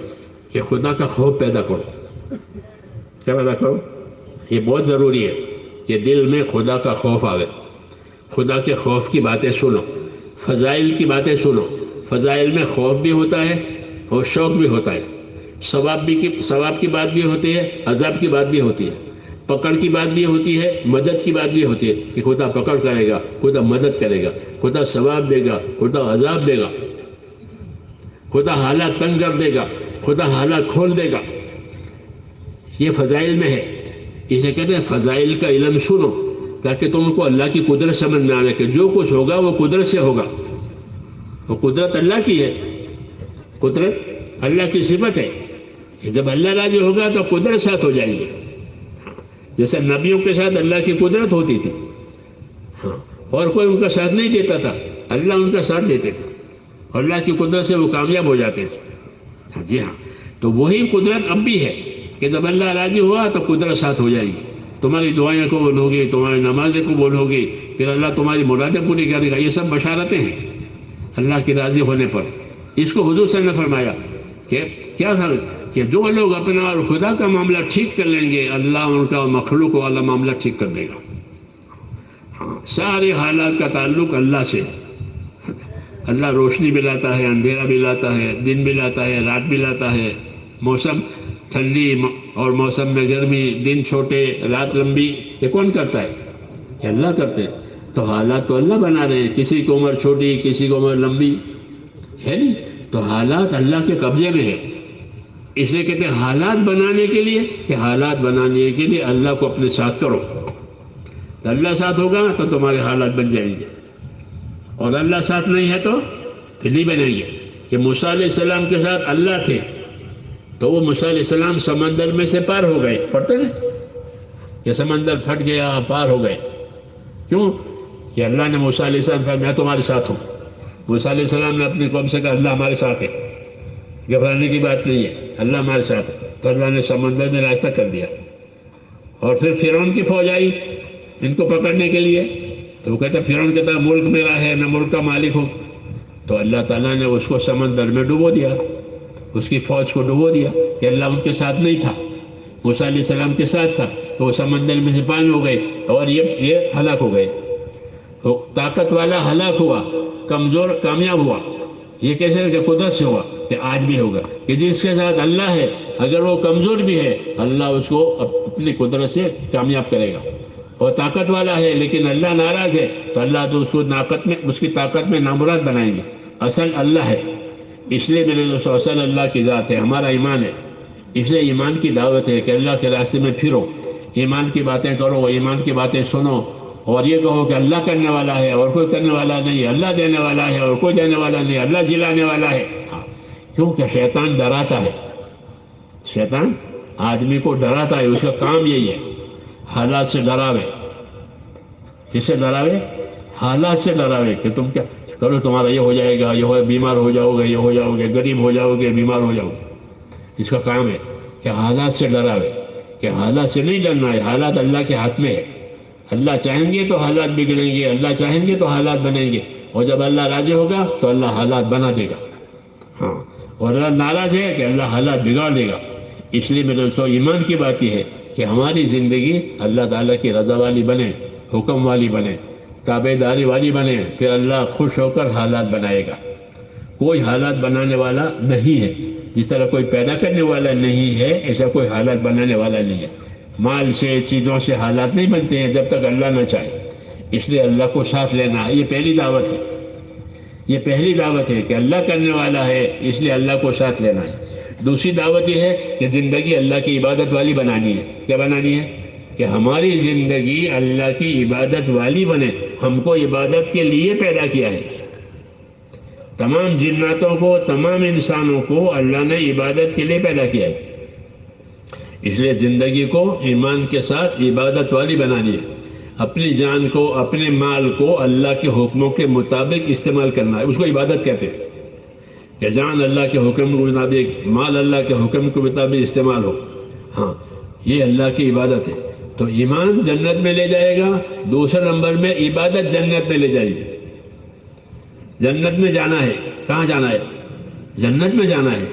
کہ خدا کا خوف پیدا کرو۔ کیا پیدا کرو؟ یہ بہت ضروری ہے کہ دل میں خدا کا خوف آوے، خدا کے خوف کی باتیں سنو، فضائل کی باتیں سنو۔ فضائل میں خوف بھی ہوتا ہے اور شوق بھی ہوتا ہے، ثواب کی بات بھی ہوتی ہے، عذاب کی بات بھی ہوتی ہے، پکڑ کی بات بھی ہوتی ہے، مدد کی بات بھی ہوتی ہے، کہ خدا پکڑ کرے گا، خدا مدد کرے گا، خدا ثواب دے گا، خدا عذاب دے گا، خدا حالات تنگ کر دے گا، خدا حالات کھول دے گا۔ یہ فضائل میں ہے۔ اسے کہتے ہیں فضائل کا علم سنو، تاکہ تم کو اللہ کی قدرت سمجھ میں آئے کہ جو کچھ ہوگا وہ قدرت سے ہوگا، وہ قدرت اللہ کی ہے، قدرت اللہ کی صفت ہے۔ جب اللہ راضی ہوگا تو قدرت ساتھ ہو جائیں گے، جیسے نبیوں کے ساتھ اللہ کی قدرت ہوتی تھی، اور کوئی ان کا ساتھ نہیں دیتا تھا، اللہ ان کا ساتھ دیتے تھے، اور اللہ کی قدرت سے وہ کامیاب ہو جاتے تھے۔ جی ہاں، تو وہی قدرت اب بھی ہے کہ جب اللہ راضی ہوا تو قدرت ساتھ ہو جائے گی، تمہاری دعائیں قبول ہوگی، تمہاری نمازیں قبول ہوگی، پھر اللہ تمہاری مرادیں پوری کرے گا۔ یہ سب بشارتیں ہیں اللہ کی راضی ہونے پر۔ اس کو حضور صلی اللہ علیہ وسلم نے فرمایا کہ کیا تھا کہ جو لوگ اپنا اور خدا کا معاملہ ٹھیک کر لیں گے اللہ ان کا مخلوق والا معاملہ ٹھیک کر دے گا۔ ہاں، سارے حالات کا تعلق اللہ سے۔ اللہ روشنی بھی لاتا ہے، اندھیرا بھی لاتا ہے، دن بھی لاتا ہے، رات بھی لاتا ہے، موسم ٹھنڈی اور موسم میں گرمی، دن چھوٹے رات لمبی، یہ کون کرتا ہے؟ کہ اللہ کرتے ہیں۔ تو حالات تو اللہ بنا رہے ہیں، کسی کی عمر چھوٹی کسی کی عمر لمبی ہے نہیں، تو حالات اللہ کے قبضے میں ہے۔ اس لیے کہتے ہیں حالات بنانے کے لیے، کہ حالات بنانے کے لیے اللہ کو اپنے ساتھ کرو، تو اللہ ساتھ ہوگا تو تمہارے حالات بن جائیں گے، اور اللہ ساتھ نہیں ہے تو پھر نہیں بنیں گے۔ کہ موسیٰ علیہ السلام کے ساتھ اللہ تھے تو وہ موسیٰ علیہ السلام سمندر میں سے پار ہو گئے، پڑھتے نا کہ سمندر پھٹ گیا، پار ہو گئے، کیوں؟ کہ اللہ نے موسیٰ علیہ السلام کہا میں تمہارے ساتھ ہوں۔ موسیٰ علیہ السلام نے اپنی قوم سے کہا اللہ ہمارے ساتھ ہے، گھبرانے کی بات نہیں ہے، اللہ ہمارے ساتھ ہے۔ تو اللہ نے سمندر میں راستہ کر دیا، اور پھر فرعون کی فوج آئی ان کو پکڑنے کے لیے، تو وہ کہتا فرعون کہتا ملک میرا ہے، میں ملک کا مالک ہوں، تو اللہ تعالیٰ نے اس کو سمندر میں ڈبو دیا، اس کی فوج کو ڈبو دیا کہ اللہ ان کے ساتھ نہیں تھا، موسیٰ علیہ السلام کے ساتھ تھا، تو وہ سمندر میں سے پانی ہو گئے اور یہ ہلاک ہو گئے۔ تو طاقت والا ہلاک ہوا، کمزور کامیاب ہوا۔ یہ کیسے کہ قدرت سے ہوا، کہ آج بھی ہوگا کہ جس کے ساتھ اللہ ہے اگر وہ کمزور بھی ہے اللہ اس کو اپنی قدرت سے کامیاب کرے گا، اور طاقت والا ہے لیکن اللہ ناراض ہے تو اللہ تو اس کی طاقت میں نامراد بنائیں گے۔ اصل اللہ ہے، اس لیے میرے دوستو اصل اللہ کی ذات ہے، ہمارا ایمان ہے۔ اس لیے ایمان کی دعوت ہے کہ اللہ کے راستے میں پھرو، ایمان کی باتیں کرو، ایمان کی باتیں سنو، اور یہ کہو کہ اللہ کرنے والا ہے اور کوئی کرنے والا نہیں، اللہ دینے والا ہے اور کوئی دینے والا نہیں، اللہ جلانے والا ہے۔ ہاں، کیونکہ شیطان ڈراتا ہے، شیطان آدمی کو ڈراتا ہے، اس کا کام یہی ہے، حالات سے ڈراوے۔ کس سے ڈراوے؟ حالات سے ڈراوے کہ تم کیا کرو، تمہارا یہ ہو جائے گا، یہ بیمار ہو جاؤ گے، یہ ہو جاؤ گے، غریب ہو جاؤ گے، بیمار ہو جاؤ گے۔ اس کا کام ہے کہ حالات سے ڈراوے، کہ حالات سے نہیں ڈرنا ہے، حالات اللہ کے ہاتھ میں ہے۔ اللہ چاہیں گے تو حالات بگڑیں گے، اللہ چاہیں گے تو حالات بنیں گے، اور جب اللہ راضی ہوگا تو اللہ حالات بنا دے گا۔ ہاں، اور اللہ ناراض ہے کہ اللہ حالات بگاڑ دے گا۔ اس لیے میرے دوستو ایمان کی بات یہ ہے کہ ہماری زندگی اللہ تعالیٰ کی رضا والی بنے، حکم والی بنے، تابع داری والی بنے، پھر اللہ خوش ہو کر حالات بنائے گا۔ کوئی حالات بنانے والا نہیں ہے، جس طرح کوئی پیدا کرنے والا نہیں ہے ایسا کوئی حالات بنانے والا نہیں ہے۔ مال سے، چیزوں سے حالات نہیں بنتے ہیں جب تک اللہ نہ چاہے۔ اس لیے اللہ کو ساتھ لینا ہے، یہ پہلی دعوت ہے، یہ پہلی دعوت ہے کہ اللہ کرنے والا ہے، اس لیے اللہ کو ساتھ لینا ہے۔ دوسری دعوت یہ ہے کہ زندگی اللہ کی عبادت والی بنانی ہے۔ کیا بنانی ہے؟ کہ ہماری زندگی اللہ کی عبادت والی بنے۔ ہم کو عبادت کے لیے پیدا کیا ہے، تمام جناتوں کو، تمام انسانوں کو اللہ نے عبادت کے لیے پیدا کیا ہے۔ اس لیے زندگی کو ایمان کے ساتھ عبادت والی بنانی ہے۔ اپنی جان کو، اپنے مال کو اللہ کے حکموں کے مطابق استعمال کرنا ہے، اس کو عبادت کہتے ہیں کہ جان اللہ کے حکم کے مطابق، مال اللہ کے حکم کے مطابق استعمال ہو۔ ہاں، یہ اللہ کی عبادت ہے۔ تو ایمان جنت میں لے جائے گا، دوسرے نمبر میں عبادت جنت میں لے جائے گی۔ جنت میں جانا ہے، کہاں جانا ہے؟ جنت میں جانا ہے۔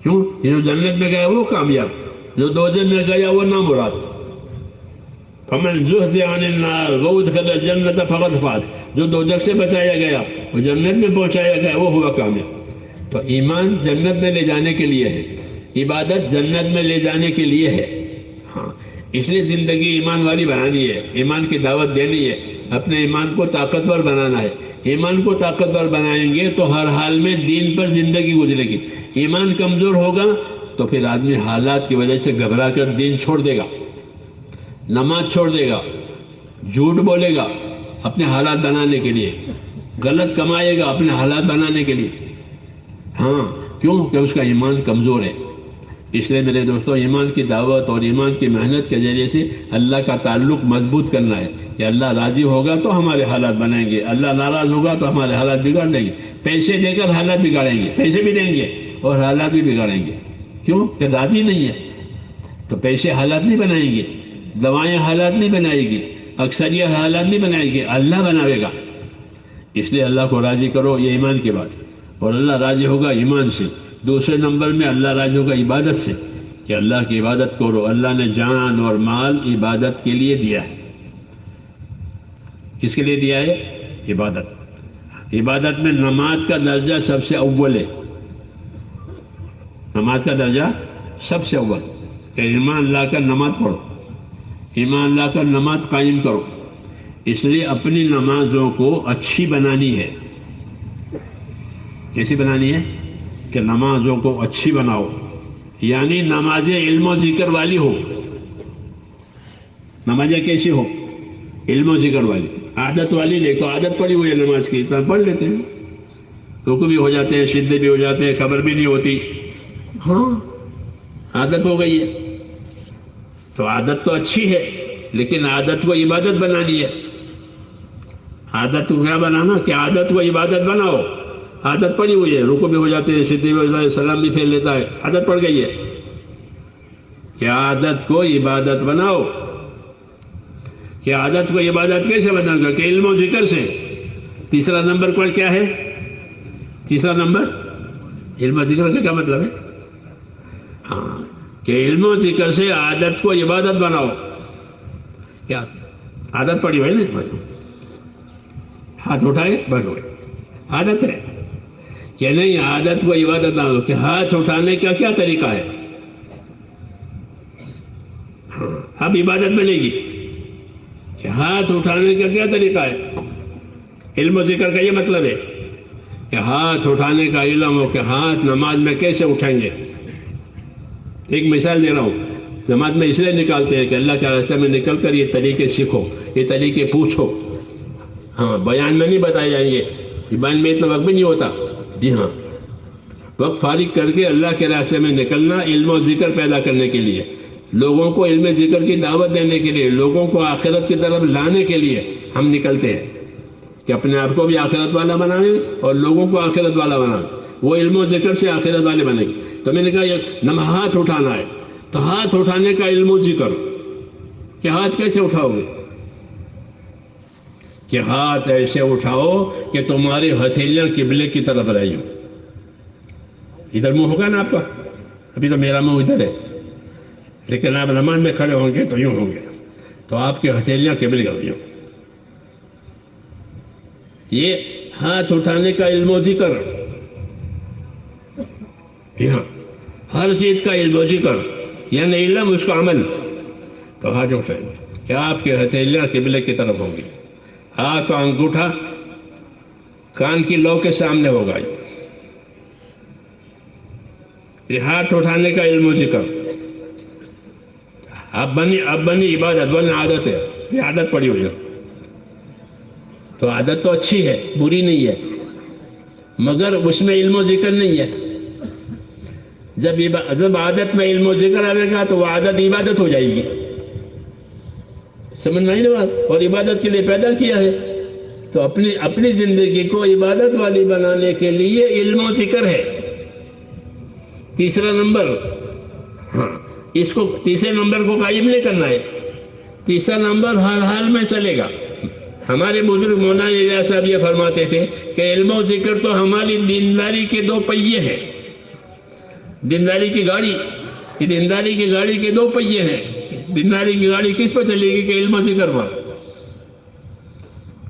کیوں؟ جو جنت میں گیا وہ کامیاب، جو دوزخ میں گیا وہ نامراد۔ فمن زحزح عن النار وادخل الجنۃ فقد فاز، جو دوزخ سے بچایا گیا، وہ جنت میں پہنچایا گیا، وہ ہوا کامیاب۔ تو ایمان جنت میں لے جانے کے لیے ہے، عبادت جنت میں لے جانے کے لیے ہے۔ ہاں، اس لیے زندگی ایمان والی بنانی ہے، ایمان کی دعوت دینی ہے، اپنے ایمان کو طاقتور بنانا ہے۔ ایمان کو طاقتور بنائیں گے تو ہر حال میں دین پر زندگی گزرے گی۔ ایمان کمزور ہوگا تو پھر آدمی حالات کی وجہ سے گھبرا کر دین چھوڑ دے گا، نماز چھوڑ دے گا، جھوٹ بولے گا اپنے حالات بنانے کے لیے، غلط کمائے گا اپنے حالات بنانے کے لیے۔ ہاں، کیوں؟ کہ اس کا ایمان کمزور ہے۔ اس لیے میرے دوستو ایمان کی دعوت اور ایمان کی محنت کے ذریعے سے اللہ کا تعلق مضبوط کرنا ہے کہ اللہ راضی ہوگا تو ہمارے حالات بنائیں گے، اللہ ناراض ہوگا تو ہمارے حالات بگاڑ دیں گے۔ پیسے دے کر حالات بگاڑیں گے، پیسے بھی دیں گے اور حالات بھی بگاڑیں گے۔ کیوں؟ کہ راضی نہیں ہے تو پیسے حالات نہیں بنائیں گے، دوائیں حالات نہیں بنائے گی، اکثریت حالات نہیں بنائے گی، اللہ بناوے گا۔ اس لیے اللہ کو راضی کرو، یہ ایمان کی بات، اور اللہ راضی ہوگا ایمان سے۔ دوسرے نمبر میں اللہ راضی ہوگا عبادت سے، کہ اللہ کی عبادت کرو۔ اللہ نے جان اور مال عبادت کے لیے دیا ہے۔ کس کے لیے دیا ہے؟ عبادت۔ عبادت میں نماز کا درجہ سب سے اول ہے، نماز کا درجہ سب سے اول، کہ ایمان لا کر نماز پڑھو، ایمان لا کر نماز قائم کرو۔ اس لیے اپنی نمازوں کو اچھی بنانی ہے۔ کیسی بنانی ہے؟ کہ نمازوں کو اچھی بناؤ، یعنی نمازیں علم و ذکر والی ہو۔ نمازیں کیسی ہو؟ علم و ذکر والی، عادت والی نہیں۔ تو عادت پڑی ہوئی ہے نماز کی، تو پڑھ لیتے ہیں، رکوع بھی ہو جاتے ہیں، سجدے بھی ہو جاتے ہیں، خبر بھی نہیں ہوتی۔ ہاں، عادت ہو گئی ہے۔ تو عادت تو اچھی ہے، لیکن عادت کو عبادت بنانی ہے۔ عادت کو کیا بنانا؟ کہ عادت کو عبادت بناؤ۔ عادت پڑی ہوئی ہے، رکوع بھی ہو جاتے ہیں، سجدے بھی ہو جاتے ہیں، سلام بھی پھیر لیتا ہے، عادت پڑ گئی ہے۔ کہ عادت کو عبادت بناؤ۔ کہ عادت کو عبادت کیسے بناؤ گا؟ کہ علم و ذکر سے۔ تیسرا نمبر پر کیا ہے؟ تیسرا نمبر علم و ذکر کا کیا مطلب ہے؟ ہاں کہ علم و ذکر سے عادت کو عبادت بناؤ. کیا عادت پڑی ہوئی نا، ہاتھ اٹھائے بند ہوئے، عادت ہے کہ نہیں. عادت کو عبادت بناؤ کہ ہاتھ اٹھانے کا کیا طریقہ ہے، اب عبادت بنے گی کہ ہاتھ اٹھانے کا کیا طریقہ ہے. علم و ذکر کا یہ مطلب ہے کہ ہاتھ اٹھانے کا علم ہو کہ ہاتھ نماز میں کیسے اٹھیں گے. ایک مثال دے رہا ہوں. نماز میں اس لیے نکالتے ہیں کہ اللہ کے راستے میں نکل کر یہ طریقے سیکھو، یہ طریقے پوچھو. ہاں بیان میں نہیں بتائے جائیں گے، بیان میں اتنا وقت بھی نہیں ہوتا. جی ہاں، وقت فارغ کر کے اللہ کے راستے میں نکلنا علم و ذکر پیدا کرنے کے لیے، لوگوں کو علم ذکر کی دعوت دینے کے لیے، لوگوں کو آخرت کی طرف لانے کے لیے ہم نکلتے ہیں کہ اپنے آپ کو بھی آخرت والا بنائیں اور لوگوں کو آخرت والا بنائیں. وہ علم و ذکر سے آخرت والے بنے گی. تو میں نے کہا یہ ہاتھ اٹھانا ہے تو ہاتھ اٹھانے کا علم و ذکر کہ ہاتھ کیسے اٹھاؤ گے، کہ ہاتھ ایسے اٹھاؤ کہ تمہاری ہتھیلیاں قبلے کی طرف رہی ہوں. ادھر منہ ہوگا نا آپ کا، ابھی تو میرا منہ ادھر ہے، لیکن آپ نماز میں کھڑے ہوں گے تو یوں ہوں گے، تو آپ کی ہتھیلیاں قبلے ہوں گی. یہ ہاتھ اٹھانے کا علم و ذکر. ہاں ہر چیز کا علم و ذکر یعنی علم اس کا عمل. تو ہاتھ اٹھائیں کہ آپ کی ہتھیلیاں قبلے کی طرف ہوں گی، ہاتھ کا انگوٹھا کان کی لو کے سامنے ہوگا. یہ ہاتھ اٹھانے کا علم و ذکر. اب بنی عبادت، بنی عادت ہے. یہ عادت پڑی ہوئی ہے تو عادت تو اچھی ہے، بری نہیں ہے، مگر اس میں علم و ذکر نہیں ہے. جب عادت میں علم و ذکر آئے گا تو وہ عادت عبادت ہو جائے گی. سمجھ میں آئی نا بات؟ اور عبادت کے لیے پیدا کیا ہے تو اپنی زندگی کو عبادت والی بنانے کے لیے علم و ذکر ہے. تیسرا نمبر، ہاں اس کو تیسرے نمبر کو قائم نہیں کرنا ہے. تیسرا نمبر ہر حال میں چلے گا. ہمارے بزرگ مولانا الیاس صاحب یہ فرماتے تھے کہ علم و ذکر تو ہماری دینداری کے دو پہیے ہیں. دینداری کی گاڑی، دینداری کی گاڑی کے دو پہیے ہیں. دینداری کی گاڑی کس پر چلے گی کہ علم و ذکر پر.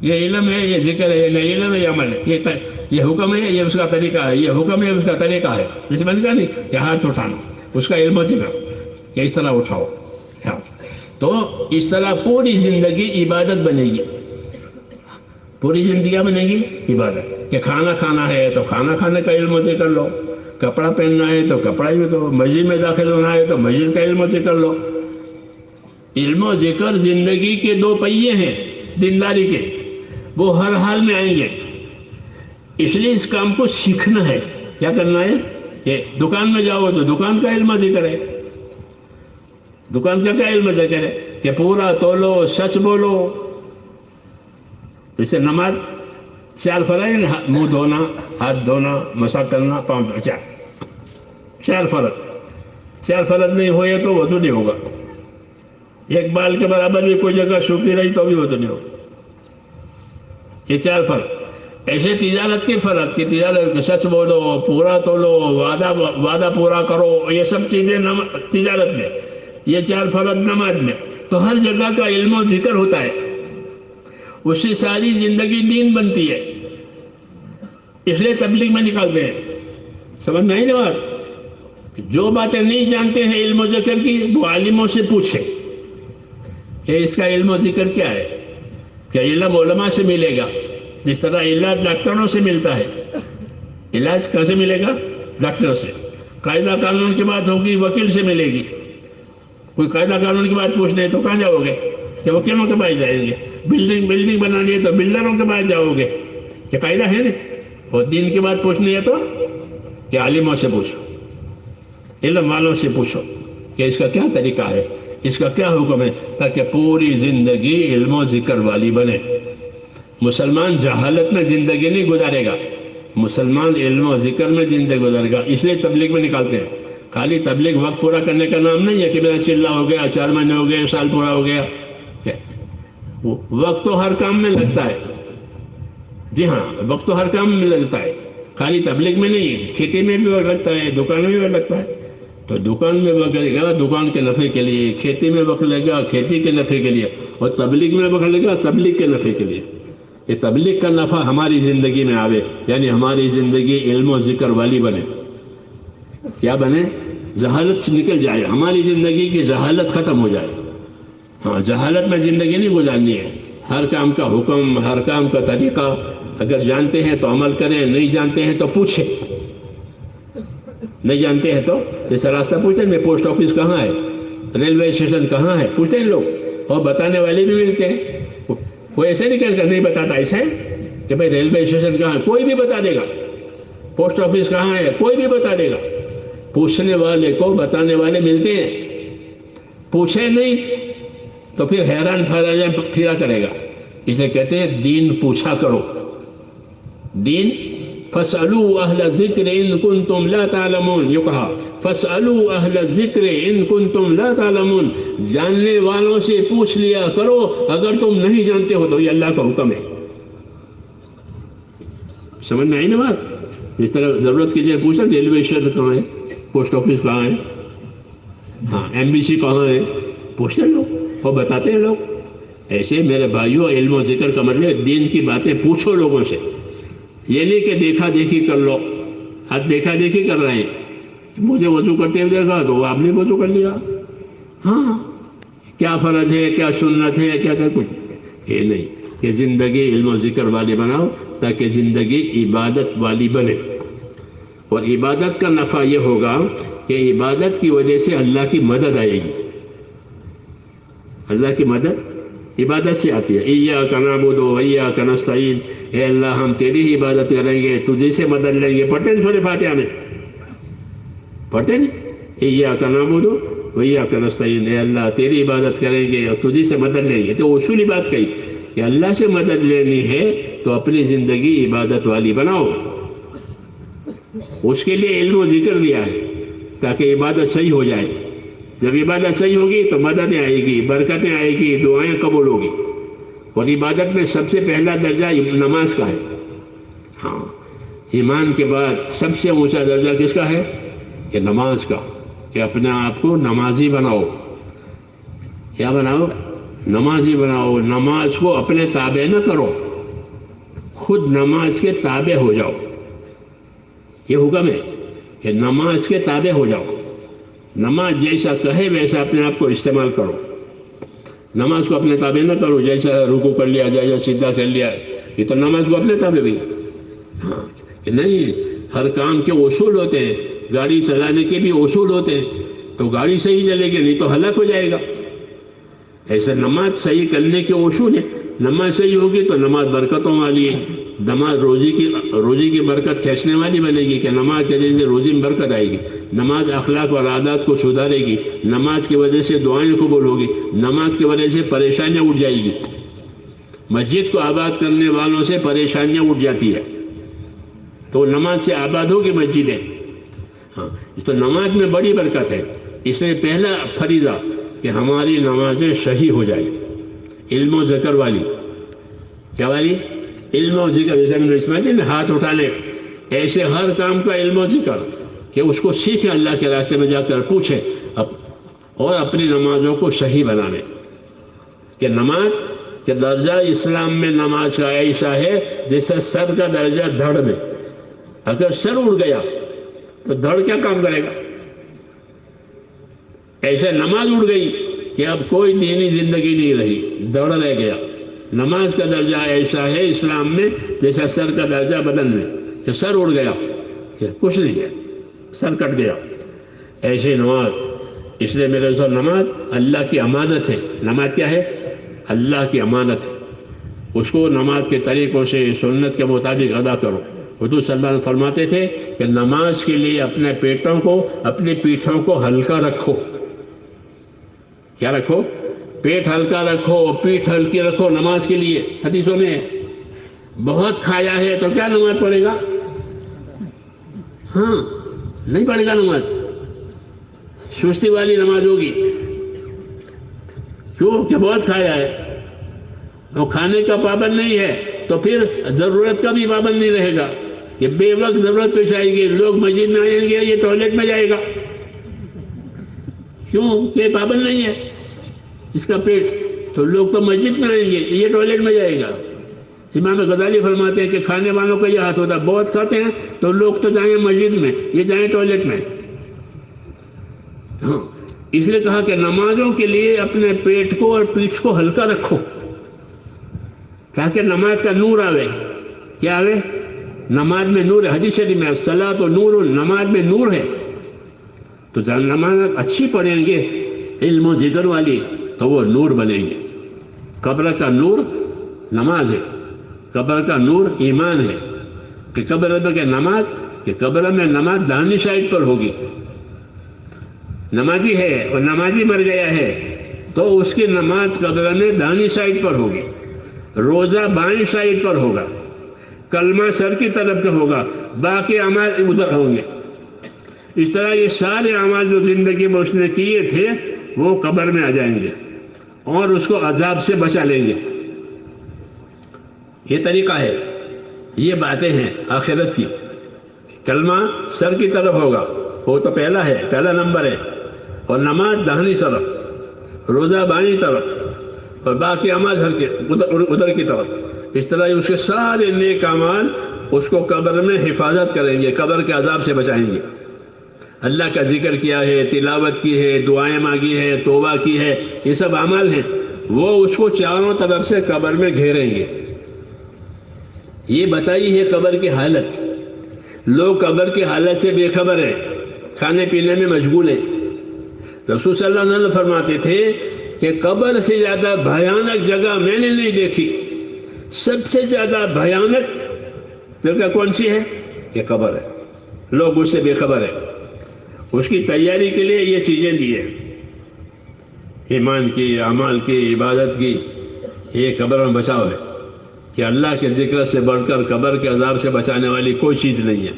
یہ علم ہے، یہ ذکر ہے، یہ علم ہے، یہ عمل ہے، یہ حکم ہے، یہ اس کا طریقہ ہے، یہ حکم ہے، اس کا طریقہ ہے. جیسے میں نے کہا نہیں کہ ہاتھ اٹھانا، اس کا علم و ذکر کہ اس طرح اٹھاؤ. تو اس طرح پوری زندگی عبادت بنے گی. پوری زندگی بنے گی عبادت. کہ کھانا کھانا ہے تو کھانا کھانے کا علم و ذکر لو، کپڑا پہننا ہے تو کپڑا ہی دو، مسجد میں داخل ہونا ہے تو مسجد کا علم و ذکر لو. علم و ذکر زندگی کے دو پہیے ہیں دینداری کے، وہ ہر حال میں آئیں گے. اس لیے اس کام کو سیکھنا ہے. کیا کرنا ہے؟ کہ دکان میں جاؤ تو دکان کا علم و ذکر ہے. دکان کا کیا علم و ذکر ہے کہ پورا تولو، سچ بولو. جیسے نماز 4 فرض ہیں، منہ دھونا، ہاتھ دھونا، مسح کرنا، پاؤں دھونا. 4 فرض. 4 فرض نہیں ہوئے تو وضو نہیں ہوگا. ایک بال کے برابر بھی کوئی جگہ سوکھی رہی تو بھی وضو نہیں ہوگا. یہ 4 فرض. ایسے تجارت کے فرض کہ تجارت سچ بولو، پورا تولو، وعدہ پورا کرو، یہ سب چیزیں تجارت میں. یہ 4 فرض نماز میں. تو ہر جگہ کا علم و ذکر ہوتا ہے، اس سے ساری زندگی دین بنتی ہے. اس لیے تبلیغ میں نکالتے ہیں. سمجھ میں آئی نا بات؟ جو باتیں نہیں جانتے ہیں علم و ذکر کی وہ عالموں سے پوچھیں کہ اس کا علم و ذکر کیا ہے. کہ علم علماء سے ملے گا، جس طرح علاج ڈاکٹروں سے ملتا ہے. علاج کیسے ملے گا؟ ڈاکٹر سے. قاعدہ قانون کی بات ہوگی وکیل سے ملے گی. کوئی قاعدہ قانون کی بات پوچھنے تو کہاں جاؤ گے؟ کہ وکیلوں کے پاس جائیں گے. بلڈنگ بنانی ہے تو بلڈروں کے پاس جاؤ گے. یہ قاعدہ ہے نا. اور دین کی بات پوچھنی ہے تو کہ عالموں سے پوچھو، علم والوں سے پوچھو کہ اس کا کیا طریقہ ہے، اس کا کیا حکم ہے، تاکہ پوری زندگی علم و ذکر والی بنے. مسلمان جہالت میں زندگی نہیں گزارے گا، مسلمان علم و ذکر میں زندگی گزارے گا. اس لیے تبلیغ میں نکالتے ہیں. خالی تبلیغ وقت پورا کرنے کا نام نہیں ہے کہ میرا چلہ ہو گیا، 4 مہینے ہو گئے، سال پورا ہو گیا. وقت تو ہر کام میں لگتا ہے. جی ہاں، وقت تو ہر کام میں لگتا ہے. خالی تبلیغ میں نہیں، کھیتی میں بھی وقت لگتا ہے، دکان میں بھی وقت لگتا ہے. تو دکان میں وقت لگے گا دکان کے نفع کے لیے، کھیتی میں وقت لگے گا کھیتی کے نفع کے لیے، اور تبلیغ میں وقت لگے گا تبلیغ کے نفع کے لیے. یہ تبلیغ کا نفع ہماری زندگی میں آوے، یعنی ہماری زندگی علم و ذکر والی بنے. کیا بنے؟ جہالت سے نکل جائے، ہماری زندگی کی جہالت ختم ہو جائے. ہاں، جہالت میں زندگی نہیں گزارنی ہے. ہر کام کا حکم، ہر کام کا طریقہ اگر جانتے ہیں تو عمل کریں، نہیں جانتے ہیں تو پوچھیں. نہیں جانتے ہیں تو جیسے راستہ پوچھتے ہیں، پوسٹ آفس کہاں ہے، ریلوے اسٹیشن کہاں ہے، پوچھتے ہیں لوگ، اور بتانے والے بھی ملتے ہیں. کوئی ایسے نہیں کہہ کر نہیں بتاتا، ایسا ہے کہ بھائی ریلوے اسٹیشن کہاں ہے، کوئی بھی بتا دے گا. پوسٹ آفس کہاں ہے، کوئی بھی بتا دے گا. پوچھنے والے کو بتانے والے ملتے ہیں. پوچھے نہیں تو پھر حیران پھرا کرے گا. اس لیے کہتے ہیں دین پوچھا کرو. دین فَاسْأَلُوا أَهْلَ الذِّكْرِ إِن كُنتُمْ لَا تَعْلَمُونَ، یہ کہا فَاسْأَلُوا أَهْلَ الذِّكْرِ إِن كُنتُمْ لَا تَعْلَمُونَ، جاننے والوں سے پوچھ لیا کرو اگر تم نہیں جانتے ہو تو. یہ اللہ کا حکم ہے. سمجھ میں آئی نا بات؟ اس طرح ضرورت کیجیے پوچھنا ریلوے اسٹیشن کہاں ہے، پوسٹ آفس کہاں ہے، ہاں ایم بی سی کہاں ہے، پوچھتے لوگ اور بتاتے ہیں لوگ. ایسے میرے بھائیوں علم و ذکر کا مطلب دین کی باتیں پوچھو لوگوں سے. یہ نہیں کہ دیکھا دیکھی کر لو. آج دیکھا دیکھی کر رہے ہیں، مجھے وضو کرتے ہوئے دیکھا تو آپ نے وضو کر لیا. ہاں، کیا فرض ہے، کیا سنت ہے، کیا کچھ یہ نہیں کہ زندگی علم و ذکر والی بناؤ تاکہ زندگی عبادت والی بنے. اور عبادت کا نفع یہ ہوگا کہ عبادت کی وجہ سے اللہ کی مدد آئے گی. اللہ کی مدد عبادت سے آتی ہے. ایاک نعبد و ایاک نستعین، اے اللہ ہم تیری ہی عبادت کریں گے، تجھے سے مدد لیں گے. پڑھتے ہیں سورہ فاتحہ میں، پڑھتے نہیں؟ ایاک نعبد و ایاک نستعین، اے اللہ تیری عبادت کریں گے اور تجھے سے مدد لیں گے. تو اصولی بات کہی کہ اللہ سے مدد لینی ہے تو اپنی زندگی عبادت والی بناؤ. اس کے لیے علم و ذکر دیا ہے تاکہ عبادت صحیح ہو جائے. جب عبادت صحیح ہوگی تو مددیں آئے گی، برکتیں آئے گی، دعائیں قبول ہوگی. اور عبادت میں سب سے پہلا درجہ نماز کا ہے. ہاں، ایمان کے بعد سب سے اونچا درجہ کس کا ہے؟ کہ نماز کا، کہ اپنے آپ کو نمازی بناؤ. کیا بناؤ؟ نمازی بناؤ. نماز کو اپنے تابع نہ کرو، خود نماز کے تابع ہو جاؤ. یہ حکم ہے کہ نماز کے تابع ہو جاؤ. نماز جیسا کہے ویسا اپنے آپ کو استعمال کرو. نماز کو اپنے تابع نہ کرو، جیسا رکوع کر لیا، جیسا سیدھا کر لیا، یہ تو نماز کو اپنے تابع بھی. ہاں کہ نہیں، ہر کام کے اصول ہوتے ہیں. گاڑی چلانے کے بھی اصول ہوتے ہیں، تو گاڑی صحیح چلے گی، نہیں تو ہلاک ہو جائے گا. ایسے نماز صحیح کرنے کے اصول ہے. نماز صحیح ہوگی تو نماز برکتوں والی ہے. نماز روزی کی برکت کھینچنے والی بنے گی کہ نماز کے ذریعے روزی میں برکت آئے گی. نماز اخلاق اور عادات کو سدھارے گی. نماز کی وجہ سے دعائیں قبول ہوگی. نماز کی وجہ سے پریشانیاں اٹھ جائے گی. مسجد کو آباد کرنے والوں سے پریشانیاں اٹھ جاتی ہے، تو نماز سے آباد ہوگی مسجدیں. ہاں، تو نماز میں بڑی برکت ہے. اس لیے پہلا فریضہ کہ ہماری نمازیں صحیح ہو جائیں، علم و ذکر والی. کیا والی؟ علم و ذکر. جیسے میں نے اسماعیل ہاتھ اٹھانے، ایسے ہر کام کا علم و ذکر کہ اس کو سیکھے، اللہ کے راستے میں جا کر پوچھے، اور اپنی نمازوں کو صحیح بنانے. کہ نماز کہ درجہ اسلام میں نماز کا ایسا ہے جیسے سر کا درجہ دھڑ میں. اگر سر اڑ گیا تو دھڑ کیا کام کرے گا؟ ایسے نماز اڑ گئی کہ اب کوئی دینی زندگی نہیں رہی، دھڑ رہ گیا. نماز کا درجہ ایسا ہے اسلام میں جیسا سر کا درجہ بدن میں، کہ سر اڑ گیا کہ کچھ نہیں ہے، سر کٹ گیا. ایسے نماز. اس لیے میرے دوست، نماز اللہ کی امانت ہے. نماز کیا ہے؟ اللہ کی امانت ہے. اس کو نماز کے طریقوں سے سنت کے مطابق ادا کرو. حضور صلی اللہ علیہ وسلم فرماتے تھے کہ نماز کے لیے اپنے پیٹوں کو، اپنی پیٹھوں کو ہلکا رکھو. کیا رکھو؟ پیٹ ہلکا رکھو، پیٹھ ہلکی رکھو نماز کے لیے. حدیثوں میں بہت کھایا ہے تو کیا نماز پڑھے گا؟ ہاں، نہیں پڑھے گا نماز، سستی والی نماز ہوگی. کیوں کہ بہت کھایا ہے. اور کھانے کا پابند نہیں ہے تو پھر ضرورت کا بھی پابند نہیں رہے گا. کہ بے وقت ضرورت پیش آئے گی، لوگ مسجد میں آئیں گے، یہ ٹوائلٹ میں جائے گا، کیوں کہ پابند نہیں ہے اس کا پیٹ، تو لوگ تو مسجد میں آئیں گے، یہ ٹوائلٹ میں جائے گا۔ امام غزالی فرماتے ہیں کہ کھانے والوں کا یہ ہاتھ ہوتا ہے، بہت کھاتے ہیں تو لوگ تو جائیں مسجد میں، یہ جائیں ٹوائلٹ میں۔ ہاں، اس لیے کہا کہ نمازوں کے لیے اپنے پیٹ کو اور پیٹھ کو ہلکا رکھو تاکہ نماز کا نور آوے۔ کیا آوے؟ نماز میں نور ہے، حدیث شریف میں الصلاۃ نور، نماز میں نور ہے۔ تو جب نماز اچھی پڑھیں گے علم و ذکر والی تو وہ نور بنیں گے۔ قبر کا نور نماز ہے، قبر کا نور ایمان ہے کہ قبر میں نماز داہنی سائڈ پر ہوگی۔ نمازی ہے اور نمازی مر گیا ہے تو اس کی نماز قبر میں داہنی سائڈ پر ہوگی، روزہ بائیں سائڈ پر ہوگا، کلمہ سر کی طرف کا ہوگا، باقی اعمال ادھر ہوں گے۔ اس طرح یہ سارے اعمال جو زندگی میں اس نے کیے تھے وہ قبر میں آ جائیں گے اور اس کو عذاب سے بچا لیں گے۔ یہ طریقہ ہے، یہ باتیں ہیں آخرت کی۔ کلمہ سر کی طرف ہوگا، وہ تو پہلا ہے، پہلا نمبر ہے، اور نماز داہنی طرف، روزہ بائیں طرف، اور باقی اعمال ادھر کی طرف۔ اس طرح اس کے سارے نیک اعمال اس کو قبر میں حفاظت کریں گے، قبر کے عذاب سے بچائیں گے۔ اللہ کا ذکر کیا ہے، تلاوت کی ہے، دعائیں مانگی ہے، توبہ کی ہے، یہ سب اعمال ہیں، وہ اس کو چاروں طرف سے قبر میں گھیریں گے۔ یہ بتائی ہے قبر کی حالت۔ لوگ قبر کی حالت سے بے خبر ہیں، کھانے پینے میں مشغول ہیں۔ رسول صلی اللہ علیہ وسلم فرماتے تھے کہ قبر سے زیادہ بھیانک جگہ میں نے نہیں دیکھی۔ سب سے زیادہ بھیانک جگہ کون سی ہے؟ کہ قبر ہے۔ لوگ اس سے بے خبر ہیں۔ اس کی تیاری کے لیے یہ چیزیں دی ہیں، ایمان کی، اعمال کی، عبادت کی۔ یہ قبر میں بچاؤ ہے کہ اللہ کے ذکر سے بڑھ کر قبر کے عذاب سے بچانے والی کوئی چیز نہیں ہے۔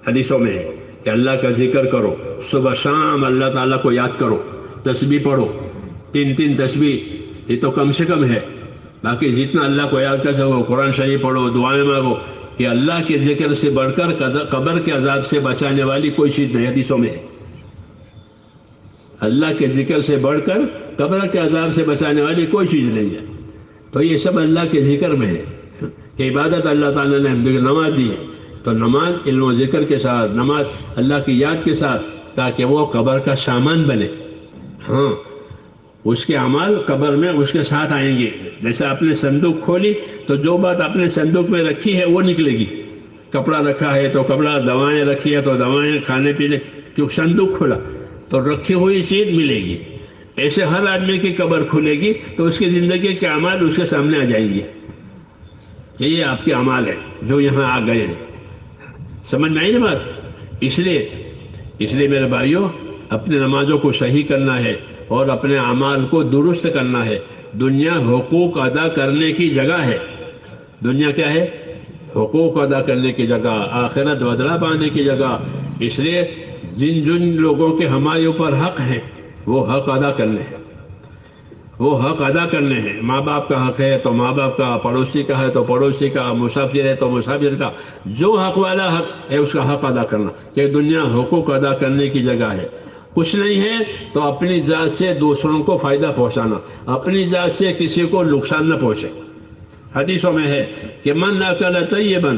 حدیثوں میں ہے کہ اللہ کا ذکر کرو، صبح شام اللہ تعالیٰ کو یاد کرو، تسبیح پڑھو، 3 تسبیح، یہ تو کم سے کم ہے۔ باقی جتنا اللہ کو یاد کر سکو، قرآن شریف پڑھو، دعائیں مانگو، کہ اللہ کے ذکر سے بڑھ کر قبر کے عذاب سے بچانے والی کوئی چیز نہیں۔ حدیثوں میں ہے اللہ کے ذکر سے بڑھ کر قبر کے عذاب سے بچانے والی کوئی چیز نہیں ہے۔ تو یہ سب اللہ کے ذکر میں ہے کہ عبادت اللہ تعالیٰ نے نماز دی ہے، تو نماز علم و ذکر کے ساتھ، نماز اللہ کی یاد کے ساتھ، تاکہ وہ قبر کا سامان بنے۔ ہاں، اس کے اعمال قبر میں اس کے ساتھ آئیں گے۔ جیسے آپ نے صندوق کھولی تو جو بات آپ نے صندوق میں رکھی ہے وہ نکلے گی۔ کپڑا رکھا ہے تو کپڑا، دوائیں رکھی ہے تو دوائیں، کھانے پینے، کیوں صندوق کھولا تو رکھی ہوئی چیز ملے گی۔ ایسے ہر آدمی کی قبر کھلے گی تو اس کی زندگی کے اعمال اس کے سامنے آ جائیں گے کہ یہ آپ کے اعمال ہیں جو یہاں آ گئے ہیں۔ سمجھ میں آئی نا بات؟ اس لیے میرے بھائیوں، اپنے نمازوں کو صحیح کرنا ہے اور اپنے اعمال کو درست کرنا ہے۔ دنیا حقوق ادا کرنے کی جگہ ہے۔ دنیا کیا ہے؟ حقوق ادا کرنے کی جگہ، آخرت بدلہ پانے کی جگہ۔ اس لیے جن لوگوں کے ہمارے اوپر حق ہیں وہ حق ادا کرنے ہیں، وہ حق ادا کرنے ہیں۔ ماں باپ کا حق ہے تو ماں باپ کا، پڑوسی کا ہے تو پڑوسی کا، مسافر ہے تو مسافر کا، جو حق والا حق ہے اس کا حق ادا کرنا، کہ دنیا حقوق ادا کرنے کی جگہ ہے۔ کچھ نہیں ہے تو اپنی ذات سے دوسروں کو فائدہ پہنچانا، اپنی ذات سے کسی کو نقصان نہ پہنچے۔ حدیثوں میں ہے کہ من اکل طیبا،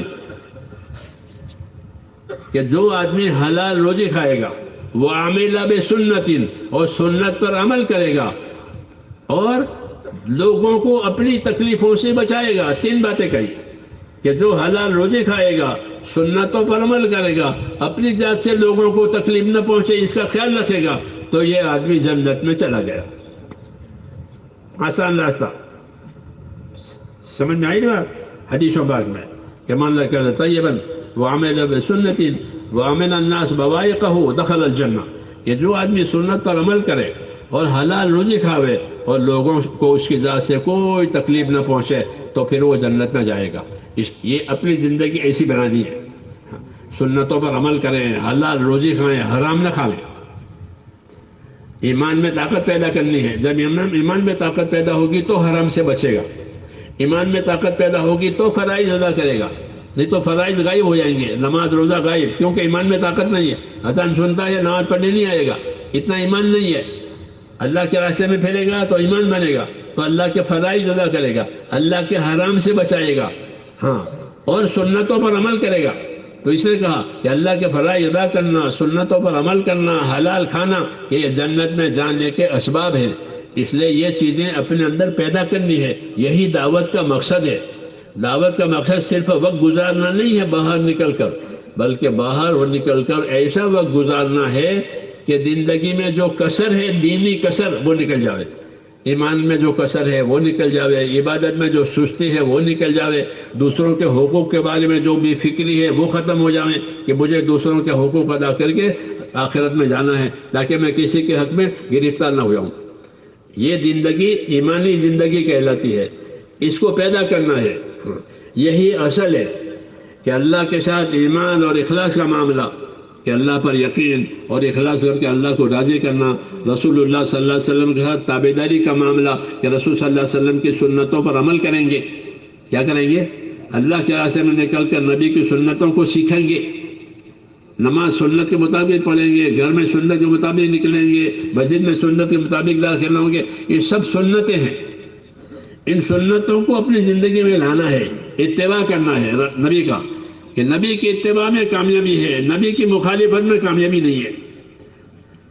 کہ جو آدمی حلال روزی کھائے گا، وہ عامل بسنت، اور سنت پر عمل کرے گا، اور لوگوں کو اپنی تکلیفوں سے بچائے گا۔ 3 باتیں کہی کہ جو حلال روزی کھائے گا، سنتوں پر عمل کرے گا، اپنی ذات سے لوگوں کو تکلیف نہ پہنچے اس کا خیال رکھے گا، تو یہ آدمی جنت میں چلا گیا۔ آسان راستہ، سمجھ میں آئی نا حدیثوں پاک میں کہ من اکل طیبا وعمل بسنت وامن الناس بوائقہ دخل الجنہ، کہ جو آدمی سنت پر عمل کرے اور حلال روزی کھاوے اور لوگوں کو اس کی ذات سے کوئی تکلیف نہ پہنچے تو پھر وہ جنت میں جائے گا۔ یہ اپنی زندگی ایسی بنا دی ہے، سنتوں پر عمل کریں، حلال روزی کھائیں، حرام نہ کھائیں۔ ایمان میں طاقت پیدا کرنی ہے۔ جب ایمان میں طاقت پیدا ہوگی تو حرام سے بچے گا، ایمان میں طاقت پیدا ہوگی تو فرائض ادا کرے گا، نہیں تو فرائض غائب ہو جائیں گے، نماز روزہ غائب، کیونکہ ایمان میں طاقت نہیں ہے. اذان سنتا ہے نماز پڑھنے نہیں آئے گا، اتنا ایمان نہیں ہے. اللہ کے راستے میں پھیلے گا تو ایمان بنے گا، تو اللہ کے فرائض ادا کرے گا، اللہ کے حرام سے بچائے گا، ہاں، اور سنتوں پر عمل کرے گا. تو اس نے کہا کہ اللہ کے فرائض ادا کرنا، سنتوں پر عمل کرنا، حلال کھانا، یہ جنت میں جانے کے اسباب ہیں. اس لیے یہ چیزیں اپنے اندر پیدا کرنی ہے. یہی دعوت کا مقصد ہے. دعوت کا مقصد صرف وقت گزارنا نہیں ہے باہر نکل کر، بلکہ باہر نکل کر ایسا وقت گزارنا ہے کہ زندگی میں جو کسر ہے، دینی کسر، وہ نکل جاوے. ایمان میں جو کسر ہے وہ نکل جاوے، عبادت میں جو سستی ہے وہ نکل جاوے، دوسروں کے حقوق کے بارے میں جو بے فکری ہے وہ ختم ہو جاوے کہ مجھے دوسروں کے حقوق ادا کر کے آخرت میں جانا ہے تاکہ میں کسی کے حق میں گرفتار نہ ہو جاؤں. یہ زندگی ایمانی زندگی کہلاتی ہے. اس کو پیدا کرنا ہے. یہی اصل ہے کہ اللہ کے ساتھ ایمان اور اخلاص کا معاملہ، کہ اللہ پر یقین اور اخلاص کر کے اللہ کو راضی کرنا. رسول اللہ صلی اللہ علیہ وسلم کے ساتھ تابعداری کا معاملہ، کہ رسول صلی اللہ علیہ وسلم کی سنتوں پر عمل کریں گے. کیا کریں گے؟ اللہ کے راستے میں نکل کر نبی کی سنتوں کو سیکھیں گے. نماز سنت کے مطابق پڑھیں گے، گھر میں سنت کے مطابق نکلیں گے، مسجد میں سنت کے مطابق داخل ہوں گے. یہ سب سنتیں ہیں. ان سنتوں کو اپنی زندگی میں لانا ہے، اتباع کرنا ہے نبی کا، کہ نبی کی اتباع میں کامیابی ہے، نبی کی مخالفت میں کامیابی نہیں ہے.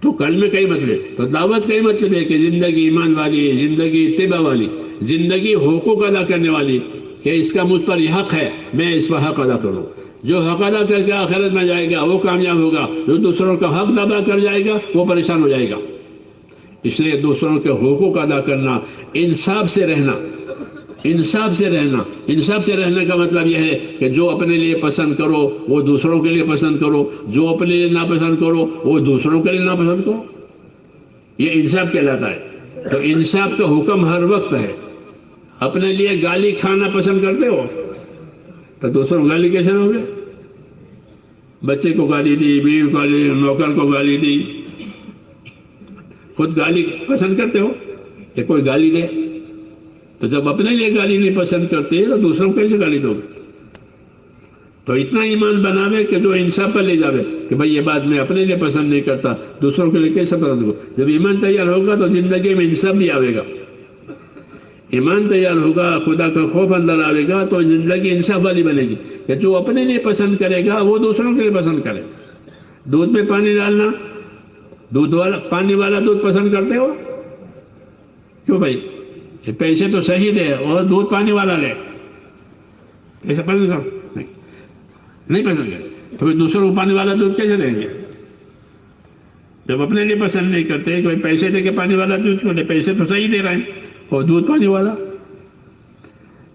تو کلمے کا ہی مطلب، تو دعوت کا ہی مطلب ہے کہ زندگی ایمان والی، زندگی اتباع والی، زندگی حقوق ادا کرنے والی، کہ اس کا مجھ پر یہ حق ہے، میں اس پر حق ادا کروں. جو حق ادا کر کے آخرت میں جائے گا وہ کامیاب ہوگا، جو دوسروں کا حق ادا کر جائے گا وہ پریشان ہو جائے گا. اس لیے دوسروں کے حقوق ادا کرنا، انصاف سے رہنا. انصاف سے رہنا، انصاف سے رہنے کا مطلب یہ ہے کہ جو اپنے لیے پسند کرو وہ دوسروں کے لیے پسند کرو، جو اپنے لیے ناپسند کرو وہ دوسروں کے لیے ناپسند کرو. یہ انصاف کہلاتا ہے. تو انصاف کا حکم ہر وقت ہے. اپنے لیے گالی کھانا پسند کرتے ہو تو دوسروں کو گالی کیسے دو گے؟ بچے کو گالی دی، بیوی کو گالی، نوکر کو گالی دی، خود گالی پسند کرتے ہو کہ کوئی گالی دے؟ تو جب اپنے لیے گالی نہیں پسند کرتے تو دوسروں کو کیسے گالی دو گے؟ تو اتنا ایمان بناوے کہ جو انصاف پر لے جاوے کہ بھئی یہ بات میں اپنے لیے پسند نہیں کرتا، دوسروں کے لیے کیسے پسند کروں. جب ایمان تیار ہوگا تو زندگی میں انصاف بھی آئے گا. ایمان تیار ہوگا، خدا کا خوف اندر آئے گا تو زندگی انصاف والی بنے گی، کہ جو اپنے لیے پسند کرے گا وہ دوسروں کے لیے پسند کرے. دودھ میں پانی ڈالنا، پانی والا دودھ پسند کرتے ہو؟ کیوں بھائی؟ پیسے تو صحیح دے اور دودھ پانی والا لے، ایسا پسند کرو؟ نہیں پسند کرے تو پھر دوسروں کو پانی والا دودھ کیسے دیں گے؟ جب اپنے لیے پسند نہیں کرتے کہ پیسے دے کے پانی والا دودھ کیوں دے؟ پیسے تو صحیح دے رہے ہیں اور دودھ پانی والا.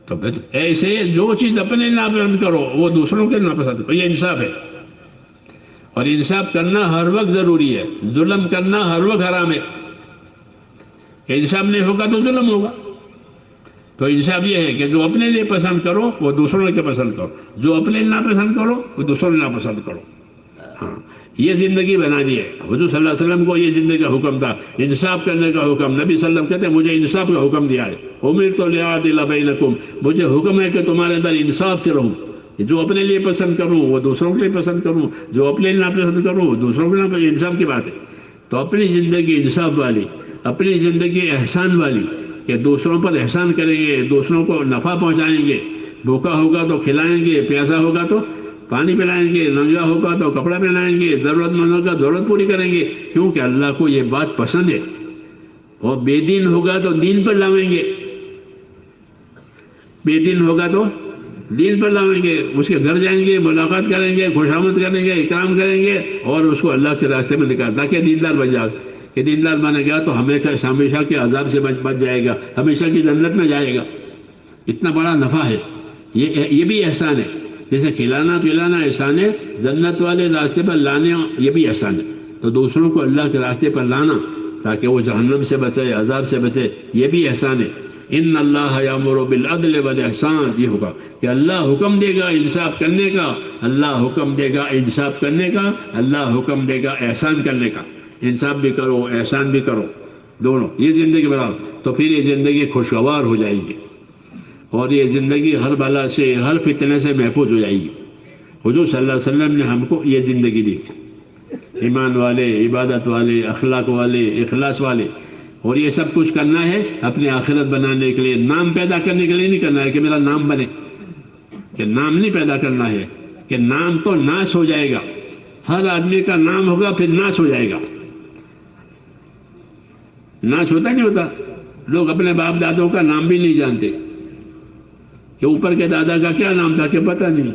تو پھر ایسے جو چیز اپنے لیے ناپسند کرو وہ دوسروں کے لیے ناپسند کرو. یہ انصاف ہے. اور انصاف کرنا ہر وقت ضروری ہے. ظلم کرنا ہر وقت حرام ہے. انصاف نہیں ہوگا تو ظلم ہوگا. تو انصاف یہ ہے کہ جو اپنے لیے پسند کرو وہ دوسروں کے پسند کرو، جو اپنے لیے ناپسند کرو وہ دوسروں نے ناپسند کرو. ہاں، یہ زندگی بنا دی ہے. حضور صلی اللہ علیہ وسلم کو یہ زندگی کا حکم تھا، انصاف کرنے کا حکم. نبی صلی اللہ علیہ وسلم کہتے ہیں مجھے انصاف کا حکم دیا ہے. امرت لأعدل بینکم، مجھے حکم ہے کہ تمہارے اندر انصاف سے رہوں. جو اپنے لیے پسند کروں وہ دوسروں کے لیے پسند کروں، جو اپنے لیے ناپسند کروں وہ دوسروں کے لیے. انصاف کی بات ہے. تو اپنی زندگی انصاف والی، اپنی زندگی احسان والی، کہ دوسروں پر احسان کریں گے، دوسروں کو نفع پہنچائیں گے. بھوکا ہوگا تو کھلائیں گے، پیاسا ہوگا تو پانی پلائیں گے، ننگا ہوگا تو کپڑا پہنائیں گے، ضرورت مندوں کا ضرورت پوری کریں گے. کیونکہ اللہ کو یہ بات پسند ہے. اور بے دین ہوگا تو دین پر لاویں گے، بے دین ہوگا تو دین پر لاویں گے. اس کے گھر جائیں گے، ملاقات کریں گے، خوشامد کریں گے، اکرام کریں گے اور اس کو اللہ کے راستے میں نکال تاکہ دیندار بن جائے. کہ دیندار بنے گا تو ہمیشہ کے عذاب سے بچ جائے گا، ہمیشہ کی جنت میں جائے گا. اتنا بڑا نفع ہے. یہ بھی احسان ہے. جیسے کھلانا پلانا احسان ہے، جنت والے راستے پر لانے یہ بھی احسان ہے. تو دوسروں کو اللہ کے راستے پر لانا تاکہ وہ جہنم سے بچے، عذاب سے بچے، یہ بھی احسان ہے. ان اللہ یامر بالعدل والاحسان، یہ ہوگا کہ اللہ حکم دے گا انصاف کرنے کا، اللہ حکم دے گا انصاف کرنے کا، اللہ حکم دے گا احسان کرنے کا. انصاف بھی کرو، احسان بھی کرو، دونوں. یہ زندگی بناؤ تو پھر یہ زندگی خوشگوار ہو جائے گی. اور یہ زندگی ہر بلا سے ہر فتنے سے محفوظ ہو جائے گی۔ حضور صلی اللہ علیہ وسلم نے ہم کو یہ زندگی دی، ایمان والے، عبادت والے، اخلاق والے، اخلاص والے، اور یہ سب کچھ کرنا ہے اپنی آخرت بنانے کے لیے، نام پیدا کرنے کے لیے نہیں کرنا ہے کہ میرا نام بنے، کہ نام نہیں پیدا کرنا ہے، کہ نام تو ناش ہو جائے گا، ہر آدمی کا نام ہوگا پھر ناش ہو جائے گا۔ ناش ہوتا نہیں ہوتا، لوگ اپنے باپ دادوں کا نام بھی نہیں جانتے کہ اوپر کے دادا کا کیا نام تھا کہ پتہ نہیں۔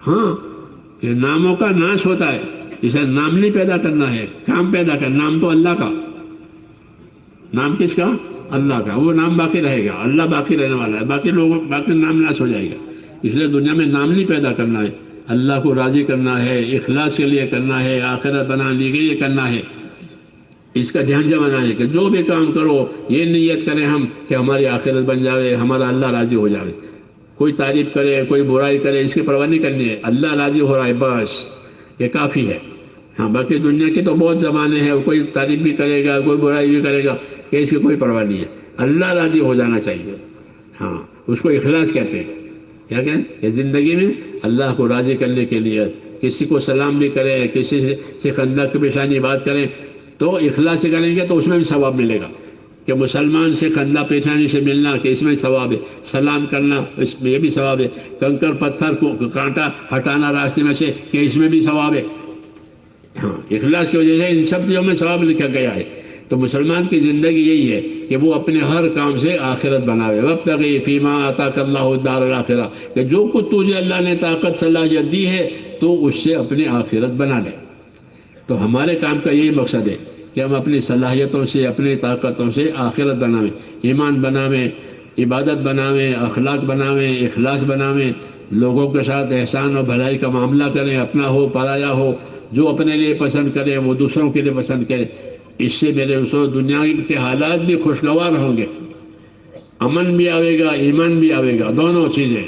ہاں کہ ناموں کا ناش ہوتا ہے، اسے نام نہیں پیدا کرنا ہے، کام پیدا کرنا۔ نام تو اللہ کا، نام کس کا؟ اللہ کا، وہ نام باقی رہے گا، اللہ باقی رہنے والا ہے، باقی لوگوں باقی نام ناش ہو جائے گا۔ اس لیے دنیا میں نام نہیں پیدا کرنا ہے، اللہ کو راضی کرنا ہے، اخلاص کے لیے کرنا ہے، آخرت بنانے کے لیے کرنا ہے۔ اس کا دھیان جمانا ہے کہ جو بھی کام کرو یہ نیت کریں ہم کہ ہماری آخرت بن جاوے، ہمارا اللہ راضی ہو جاوے۔ کوئی تعریف کرے، کوئی برائی کرے، اس کی پرواہ نہیں کرنی ہے، اللہ راضی ہو رہا ہے بس یہ کافی ہے۔ ہاں باقی دنیا کی تو بہت زبانیں ہیں، کوئی تعریف بھی کرے گا، کوئی برائی بھی کرے گا، کہ اس کی کوئی پرواہ نہیں ہے، اللہ راضی ہو جانا چاہیے۔ ہاں اس کو اخلاص کہتے ہیں۔ کیا کہیں کہ زندگی میں اللہ کو راضی کرنے کے لیے کسی کو سلام بھی کرے، کسی سے خندق کی پیشانی بات کریں تو اخلاص سے کریں گے تو اس میں بھی ثواب ملے گا، کہ مسلمان سے خندہ پیشانی سے ملنا کہ اس میں ثواب ہے، سلام کرنا اس میں یہ بھی ثواب ہے، کنکر پتھر کو کانٹا ہٹانا راستے میں سے کہ اس میں بھی ثواب ہے۔ ہاں اخلاص کی وجہ سے ان سب چیزوں میں ثواب لکھا گیا ہے۔ تو مسلمان کی زندگی یہی ہے کہ وہ اپنے ہر کام سے آخرت بناوے، وابتغی فیما آتاک اللہ الدار الآخرہ، کہ جو کچھ تجھے اللہ نے طاقت صلاحیت دی ہے تو اس سے اپنی آخرت بنا لے۔ تو ہمارے کام کا یہی مقصد ہے کہ ہم اپنی صلاحیتوں سے، اپنی طاقتوں سے آخرت بناویں، ایمان بناویں، عبادت بناویں، اخلاق بناویں، اخلاص بناویں، لوگوں کے ساتھ احسان اور بھلائی کا معاملہ کریں، اپنا ہو پرایا ہو، جو اپنے لیے پسند کرے وہ دوسروں کے لیے پسند کرے۔ اس سے میرے دوستوں دنیا کے حالات بھی خوشگوار ہوں گے، امن بھی آئے گا، ایمان بھی آئے گا، دونوں چیزیں۔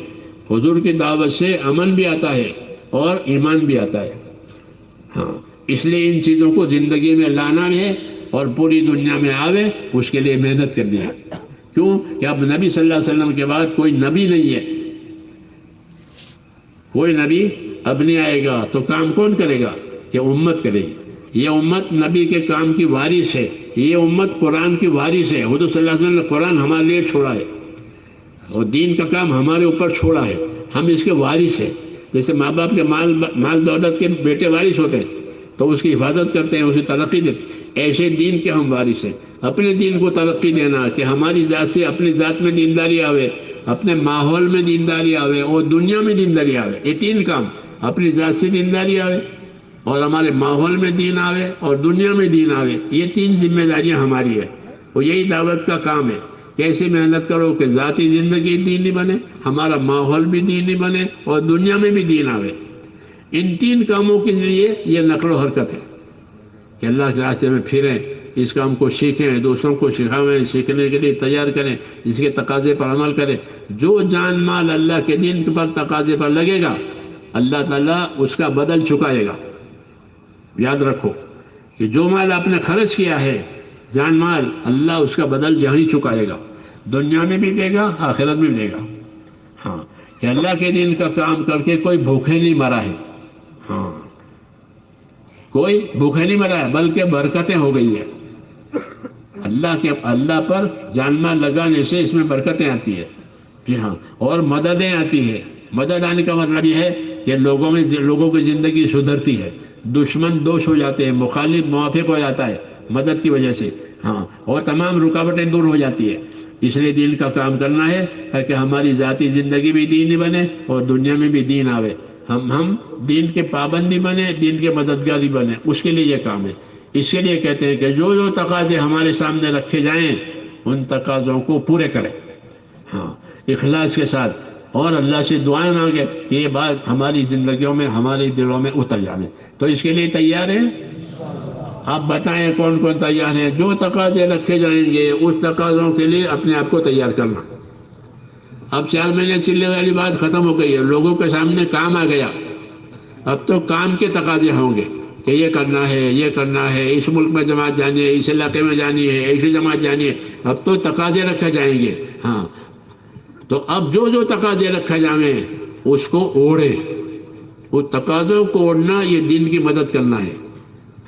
حضور کی دعوت سے امن بھی آتا ہے اور ایمان بھی آتا ہے۔ ہاں اس لیے ان چیزوں کو زندگی میں لانا ہے اور پوری دنیا میں آوے، اس کے لیے محنت کرنی ہے۔ کیوں کہ اب نبی صلی اللہ علیہ وسلم کے بعد کوئی نبی نہیں ہے، کوئی نبی اب نہیں آئے گا، تو کام کون کرے گا؟ کہ امت کرے گی۔ یہ امت نبی کے کام کی وارث ہے، یہ امت قرآن کی وارث ہے۔ حضور صلی اللہ علیہ وسلم نے قرآن ہمارے لیے چھوڑا ہے اور دین کا کام ہمارے اوپر چھوڑا ہے، ہم اس کے وارث ہیں۔ جیسے ماں باپ کے مال دولت کے بیٹے وارث ہوتے ہیں تو اس کی حفاظت کرتے ہیں، اسے ترقی دیتے، ایسے دین کے ہم وارث ہیں۔ اپنے دین کو ترقی دینا کہ ہماری ذات سے اپنی ذات میں دینداری آوے، اپنے ماحول میں دینداری آوے اور دنیا میں دینداری آوے۔ یہ تین کام، اپنی ذات سے دینداری آوے اور ہمارے ماحول میں دین آوے اور دنیا میں دین آوے، یہ تین ذمہ داریاں ہماری ہیں اور یہی دعوت کا کام ہے۔ کیسے محنت کرو کہ ذاتی زندگی دینی بنے، ہمارا ماحول بھی دینی بنے اور دنیا میں بھی دین آوے۔ ان تین کاموں کے لیے یہ نقل و حرکت ہے کہ اللہ کے راستے میں پھریں، اس کام کو سیکھیں، دوسروں کو سکھاویں، سیکھنے کے لیے تیار کریں، اس کے تقاضے پر عمل کریں۔ جو جان مال اللہ کے دین پر تقاضے پر لگے گا اللہ تعالیٰ اس کا بدل چکائے گا۔ یاد رکھو کہ جو مال آپ نے خرچ کیا ہے، جان مال، اللہ اس کا بدل یہیں چکائے گا، دنیا میں بھی دے گا، آخرت میں بھی دے گا۔ ہاں کہ اللہ کے دین کا کام کر کے کوئی بھوکے نہیں مرا ہے، ہاں کوئی بھوکے نہیں مرا ہے بلکہ برکتیں ہو گئی ہیں۔ اللہ پر جان مال لگانے سے اس میں برکتیں آتی ہیں، جی ہاں، اور مددیں آتی ہیں۔ مدد آنے کا مطلب یہ ہے کہ لوگوں کی زندگی سدھرتی ہے، دشمن دوش ہو جاتے ہیں، مخالف موافق ہو جاتا ہے مدد کی وجہ سے، ہاں، اور تمام رکاوٹیں دور ہو جاتی ہے۔ اس لیے دین کا کام کرنا ہے تاکہ ہماری ذاتی زندگی بھی دینی بنے اور دنیا میں بھی دین آوے، ہم دین کے پابندی بنے، دین کے مددگاری بنے، اس کے لیے یہ کام ہے۔ اس کے لیے کہتے ہیں کہ جو جو تقاضے ہمارے سامنے رکھے جائیں ان تقاضوں کو پورے کریں، ہاں اخلاص کے ساتھ، اور اللہ سے دعائیں مانگے کہ یہ بات ہماری زندگیوں میں، ہمارے دلوں میں اتر جائے۔ تو اس کے لیے تیار ہیں؟ آپ بتائیں کون کون تیار ہیں؟ جو تقاضے رکھے جائیں گے اس تقاضوں کے لیے اپنے آپ کو تیار کرنا۔ اب 4 مہینے چلنے والی بات ختم ہو گئی ہے، لوگوں کے سامنے کام آ گیا، اب تو کام کے تقاضے ہوں گے کہ یہ کرنا ہے، یہ کرنا ہے، اس ملک میں جماعت جانی ہے، اس علاقے میں جانی ہے، ایسی جماعت جانی ہے، اب تو تقاضے رکھے جائیں گے۔ ہاں تو اب جو تقاضے رکھے جائیں اس کو اوڑھے. وہ تقاضوں کو اوڑھنا یہ دین کی مدد کرنا ہے.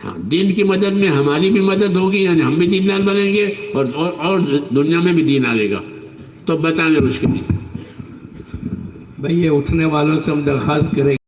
ہاں دین کی مدد میں ہماری بھی مدد ہوگی، یعنی ہم بھی دیندار بنیں گے اور دنیا میں بھی دین آئے گا. تو بتائیں گے اس کے لیے. بھئی یہ اٹھنے والوں سے ہم درخواست کریں